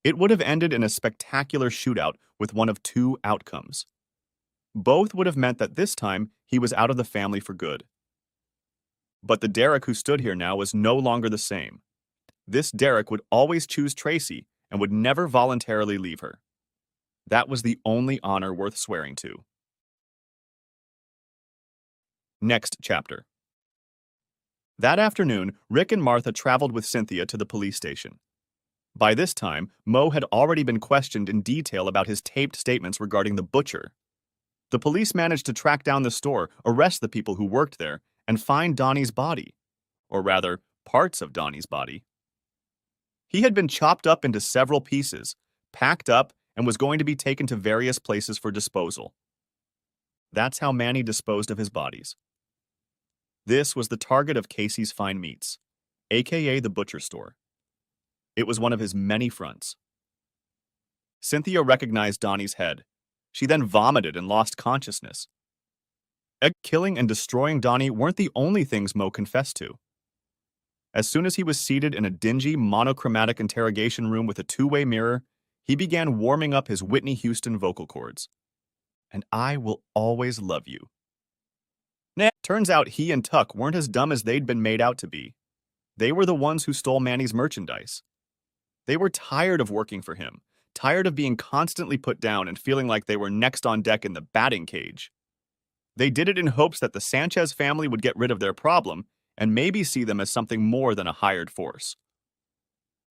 It would have ended in a spectacular shootout with one of two outcomes. Both would have meant that this time he was out of the family for good. But the Derek who stood here now was no longer the same. This Derek would always choose Tracy and would never voluntarily leave her. That was the only honor worth swearing to. Next chapter. That afternoon, Rick and Martha traveled with Cynthia to the police station. By this time, Mo had already been questioned in detail about his taped statements regarding the butcher. The police managed to track down the store, arrest the people who worked there, and find Donnie's body. Or rather, parts of Donnie's body. He had been chopped up into several pieces, packed up, and was going to be taken to various places for disposal. That's how Manny disposed of his bodies. This was the target of Casey's Fine Meats, aka the butcher store. It was one of his many fronts. Cynthia recognized Donnie's head. She then vomited and lost consciousness. Killing and destroying Donnie weren't the only things Mo confessed to. As soon as he was seated in a dingy, monochromatic interrogation room with a two-way mirror, he began warming up his Whitney Houston vocal cords. And I will always love you. Turns out he and Tuck weren't as dumb as they'd been made out to be. They were the ones who stole Manny's merchandise. They were tired of working for him, tired of being constantly put down and feeling like they were next on deck in the batting cage. They did it in hopes that the Sanchez family would get rid of their problem and maybe see them as something more than a hired force.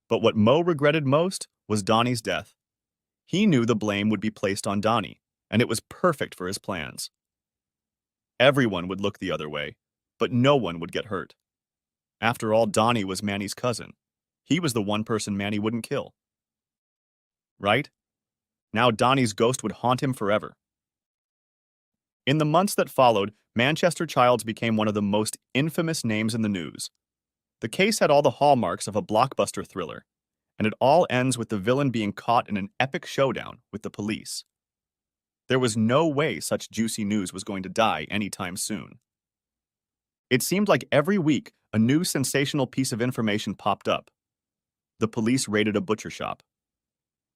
But what Mo regretted most was Donnie's death. He knew the blame would be placed on Donnie, and it was perfect for his plans. Everyone would look the other way, but no one would get hurt. After all, Donnie was Manny's cousin. He was the one person Manny wouldn't kill. Right? Now Donnie's ghost would haunt him forever. In the months that followed, Manchester Childs became one of the most infamous names in the news. The case had all the hallmarks of a blockbuster thriller, and it all ends with the villain being caught in an epic showdown with the police. There was no way such juicy news was going to die anytime soon. It seemed like every week a new sensational piece of information popped up. The police raided a butcher shop.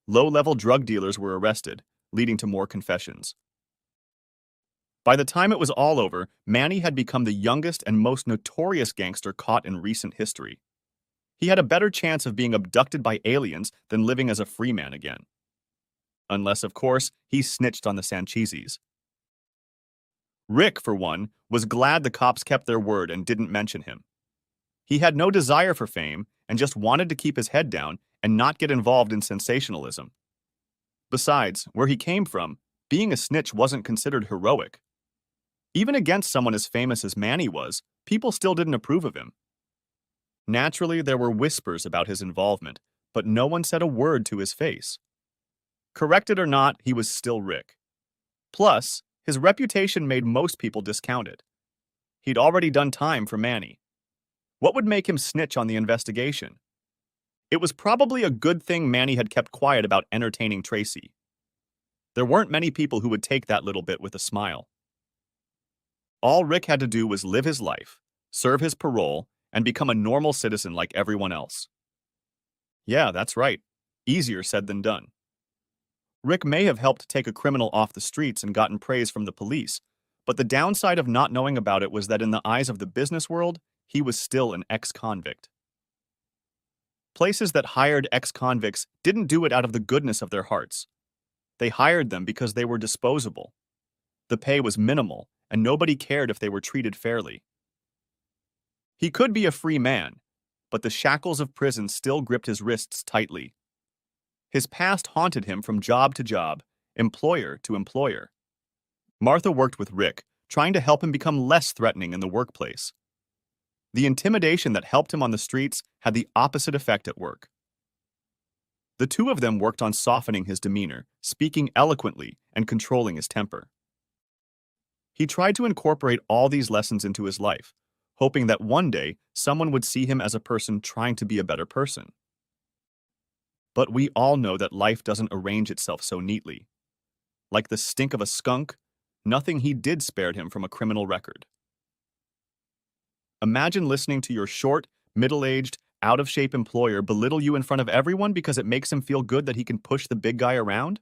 Low-level drug dealers were arrested, leading to more confessions. By the time it was all over, Manny had become the youngest and most notorious gangster caught in recent history. He had a better chance of being abducted by aliens than living as a free man again. Unless, of course, he snitched on the Sanchezis. Rick, for one, was glad the cops kept their word and didn't mention him. He had no desire for fame and just wanted to keep his head down and not get involved in sensationalism. Besides, where he came from, being a snitch wasn't considered heroic. Even against someone as famous as Manny was, people still didn't approve of him. Naturally, there were whispers about his involvement, but no one said a word to his face. Correct it or not, he was still Rick. Plus, his reputation made most people discount it. He'd already done time for Manny. What would make him snitch on the investigation? It was probably a good thing Manny had kept quiet about entertaining Tracy. There weren't many people who would take that little bit with a smile. All Rick had to do was live his life, serve his parole, and become a normal citizen like everyone else. Yeah, that's right. Easier said than done. Rick may have helped take a criminal off the streets and gotten praise from the police, but the downside of not knowing about it was that in the eyes of the business world, he was still an ex-convict. Places that hired ex-convicts didn't do it out of the goodness of their hearts. They hired them because they were disposable. The pay was minimal, and nobody cared if they were treated fairly. He could be a free man, but the shackles of prison still gripped his wrists tightly. His past haunted him from job to job, employer to employer. Martha worked with Rick, trying to help him become less threatening in the workplace. The intimidation that helped him on the streets had the opposite effect at work. The two of them worked on softening his demeanor, speaking eloquently, and controlling his temper. He tried to incorporate all these lessons into his life, hoping that one day someone would see him as a person trying to be a better person. But we all know that life doesn't arrange itself so neatly. Like the stink of a skunk, nothing he did spared him from a criminal record. Imagine listening to your short, middle-aged, out-of-shape employer belittle you in front of everyone because it makes him feel good that he can push the big guy around?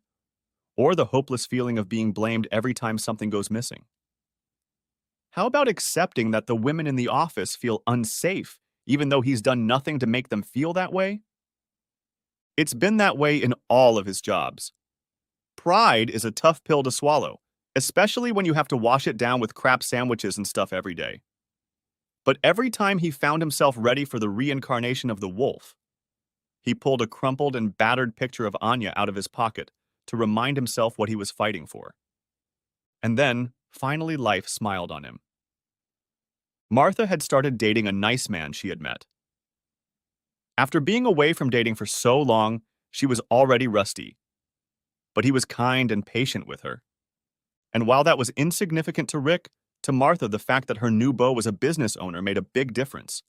Or the hopeless feeling of being blamed every time something goes missing? How about accepting that the women in the office feel unsafe, even though he's done nothing to make them feel that way? It's been that way in all of his jobs. Pride is a tough pill to swallow, especially when you have to wash it down with crap sandwiches and stuff every day. But every time he found himself ready for the reincarnation of the wolf, He pulled a crumpled and battered picture of Anya out of his pocket to remind himself what he was fighting for. And then, finally, life smiled on him. Martha had started dating a nice man she had met. After being away from dating for so long, she was already rusty. But he was kind and patient with her. And while that was insignificant to Rick, to Martha, the fact that her new beau was a business owner made a big difference,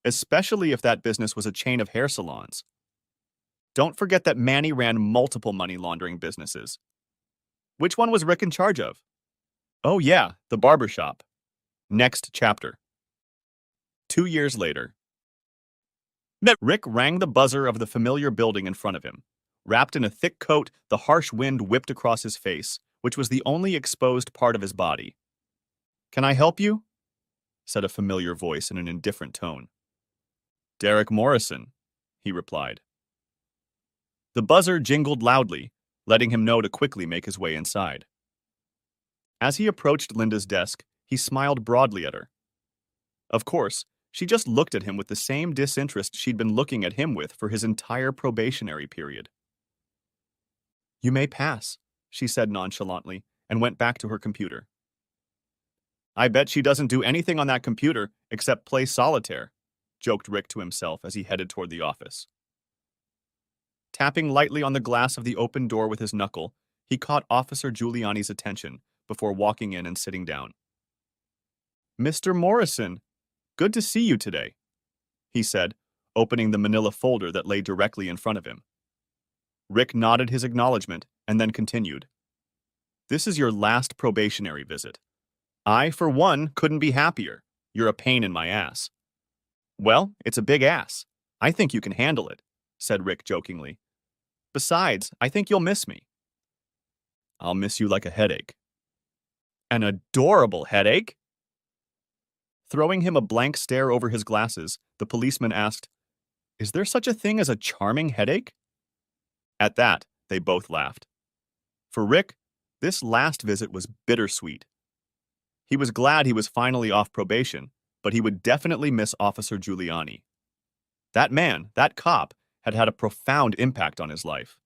especially if that business was a chain of hair salons. Don't forget that Manny ran multiple money laundering businesses. Which one was Rick in charge of? Oh yeah, the barber shop. Next chapter. 2 years later. Rick rang the buzzer of the familiar building in front of him. Wrapped in a thick coat, the harsh wind whipped across his face, which was the only exposed part of his body. "Can I help you?" said a familiar voice in an indifferent tone. "Derek Morrison," he replied. The buzzer jingled loudly, letting him know to quickly make his way inside. As he approached Linda's desk, he smiled broadly at her. Of course, she just looked at him with the same disinterest she'd been looking at him with for his entire probationary period. "You may pass," she said nonchalantly, and went back to her computer. "I bet she doesn't do anything on that computer except play solitaire," joked Rick to himself as he headed toward the office. Tapping lightly on the glass of the open door with his knuckle, he caught Officer Giuliani's attention before walking in and sitting down. "Mr. Morrison, good to see you today," he said, opening the manila folder that lay directly in front of him. Rick nodded his acknowledgement and then continued. "This is your last probationary visit. I, for one, couldn't be happier. You're a pain in my ass." "Well, it's a big ass. I think you can handle it," said Rick jokingly. "Besides, I think you'll miss me." "I'll miss you like a headache." "An adorable headache?" Throwing him a blank stare over his glasses, the policeman asked, "Is there such a thing as a charming headache?" At that, they both laughed. For Rick, this last visit was bittersweet. He was glad he was finally off probation, but he would definitely miss Officer Giuliani. That man, that cop, had had a profound impact on his life.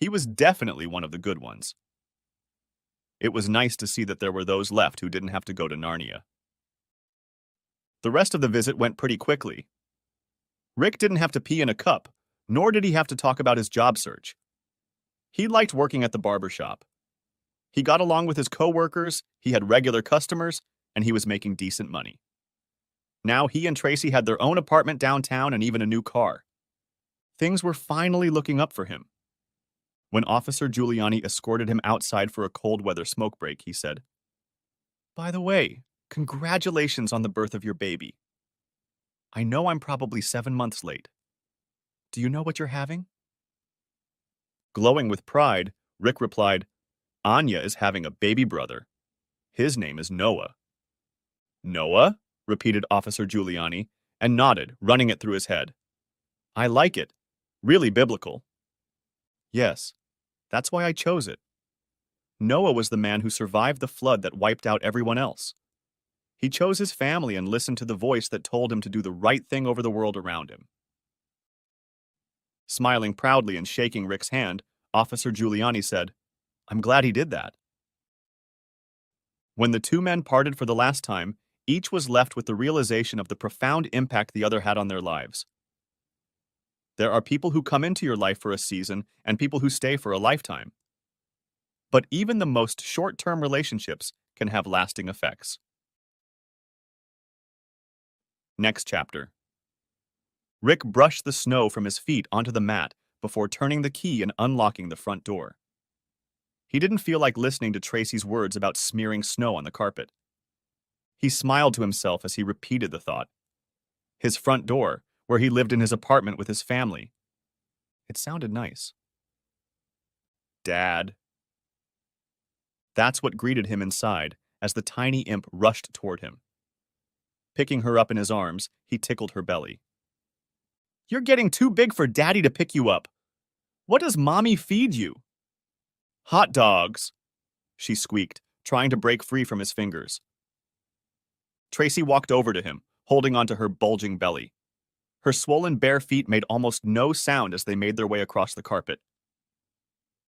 He was definitely one of the good ones. It was nice to see that there were those left who didn't have to go to Narnia. The rest of the visit went pretty quickly. Rick didn't have to pee in a cup, nor did he have to talk about his job search. He liked working at the barber shop. He got along with his coworkers, he had regular customers, and he was making decent money. Now he and Tracy had their own apartment downtown and even a new car. Things were finally looking up for him. When Officer Giuliani escorted him outside for a cold weather smoke break, he said, "By the way, congratulations on the birth of your baby. I know I'm probably 7 months late. Do you know what you're having?" Glowing with pride, Rick replied, "Anya is having a baby brother. His name is Noah." "Noah?" repeated Officer Giuliani, and nodded, running it through his head. "I like it. Really biblical." "Yes, that's why I chose it. Noah was the man who survived the flood that wiped out everyone else. He chose his family and listened to the voice that told him to do the right thing over the world around him." Smiling proudly and shaking Rick's hand, Officer Giuliani said, "I'm glad he did that." When the two men parted for the last time, each was left with the realization of the profound impact the other had on their lives. There are people who come into your life for a season and people who stay for a lifetime. But even the most short-term relationships can have lasting effects. Next chapter. Rick brushed the snow from his feet onto the mat before turning the key and unlocking the front door. He didn't feel like listening to Tracy's words about smearing snow on the carpet. He smiled to himself as he repeated the thought. His front door, where he lived in his apartment with his family. It sounded nice. "Dad." That's what greeted him inside as the tiny imp rushed toward him. Picking her up in his arms, he tickled her belly. "You're getting too big for Daddy to pick you up. What does Mommy feed you?" "Hot dogs," she squeaked, trying to break free from his fingers. Tracy walked over to him, holding onto her bulging belly. Her swollen bare feet made almost no sound as they made their way across the carpet.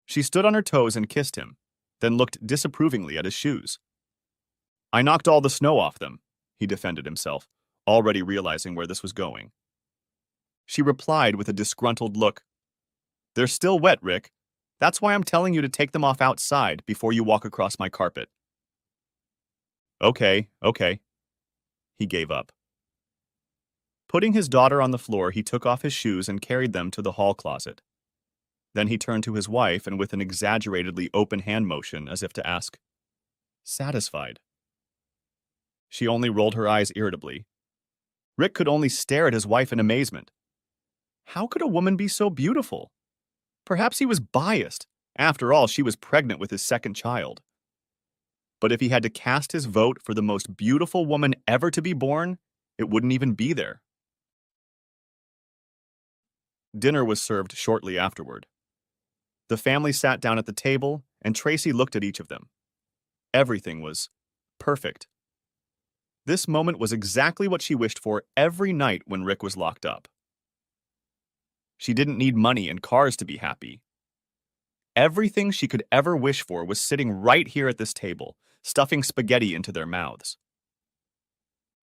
She stood on her toes and kissed him, then looked disapprovingly at his shoes. I knocked all the snow off them, he defended himself, already realizing where this was going. She replied with a disgruntled look. They're still wet, Rick. That's why I'm telling you to take them off outside before you walk across my carpet. Okay. He gave up. Putting his daughter on the floor, he took off his shoes and carried them to the hall closet. Then he turned to his wife and with an exaggeratedly open hand motion as if to ask, satisfied? She only rolled her eyes irritably. Rick could only stare at his wife in amazement. How could a woman be so beautiful? Perhaps he was biased. After all, she was pregnant with his second child. But if he had to cast his vote for the most beautiful woman ever to be born, it wouldn't even be there. Dinner was served shortly afterward. The family sat down at the table, and Tracy looked at each of them. Everything was perfect. This moment was exactly what she wished for every night when Rick was locked up. She didn't need money and cars to be happy. Everything she could ever wish for was sitting right here at this table, stuffing spaghetti into their mouths.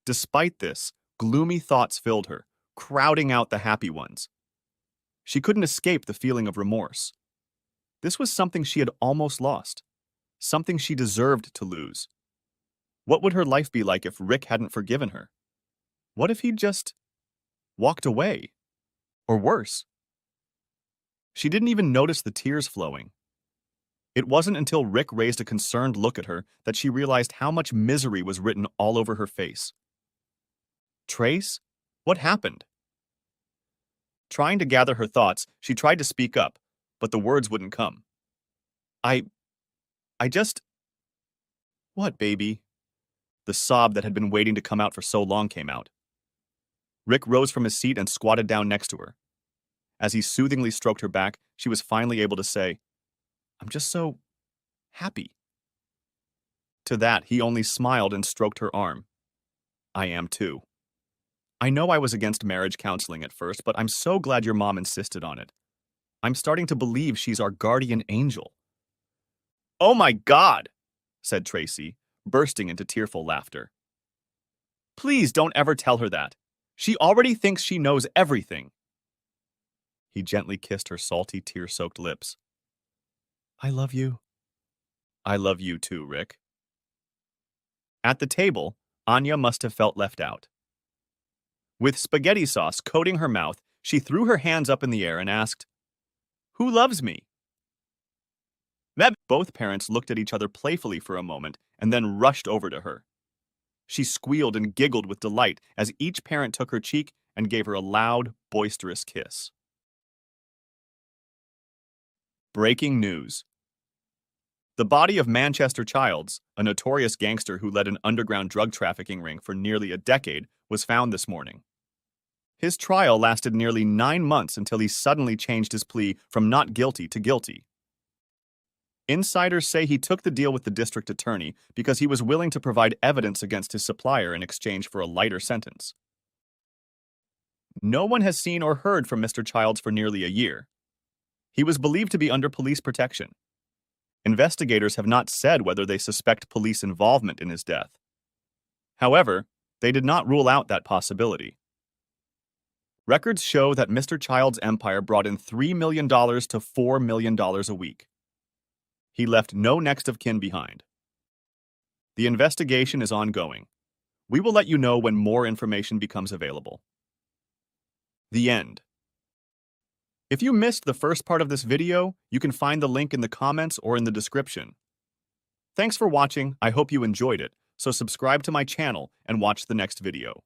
Despite this, gloomy thoughts filled her, crowding out the happy ones. She couldn't escape the feeling of remorse. This was something she had almost lost, something she deserved to lose. What would her life be like if Rick hadn't forgiven her? What if he'd just walked away? Or worse? She didn't even notice the tears flowing. It wasn't until Rick raised a concerned look at her that she realized how much misery was written all over her face. Trace? What happened? Trying to gather her thoughts, she tried to speak up, but the words wouldn't come. I just... What, baby? The sob that had been waiting to come out for so long came out. Rick rose from his seat and squatted down next to her. As he soothingly stroked her back, she was finally able to say, I'm just so happy. To that, he only smiled and stroked her arm. I am too. I know I was against marriage counseling at first, but I'm so glad your mom insisted on it. I'm starting to believe she's our guardian angel. Oh my God, said Tracy, bursting into tearful laughter. Please don't ever tell her that. She already thinks she knows everything. He gently kissed her salty, tear-soaked lips. I love you. I love you too, Rick. At the table, Anya must have felt left out. With spaghetti sauce coating her mouth, she threw her hands up in the air and asked, Who loves me? Both parents looked at each other playfully for a moment and then rushed over to her. She squealed and giggled with delight as each parent took her cheek and gave her a loud, boisterous kiss. Breaking news. The body of Manchester Childs, a notorious gangster who led an underground drug trafficking ring for nearly a decade, was found this morning. His trial lasted nearly 9 months until he suddenly changed his plea from not guilty to guilty. Insiders say he took the deal with the district attorney because he was willing to provide evidence against his supplier in exchange for a lighter sentence. No one has seen or heard from Mr. Childs for nearly a year. He was believed to be under police protection. Investigators have not said whether they suspect police involvement in his death. However, they did not rule out that possibility. Records show that Mr. Childs' empire brought in $3 million to $4 million a week. He left no next of kin behind. The investigation is ongoing. We will let you know when more information becomes available. The end. If you missed the first part of this video, you can find the link in the comments or in the description. Thanks for watching. I hope you enjoyed it, so subscribe to my channel and watch the next video.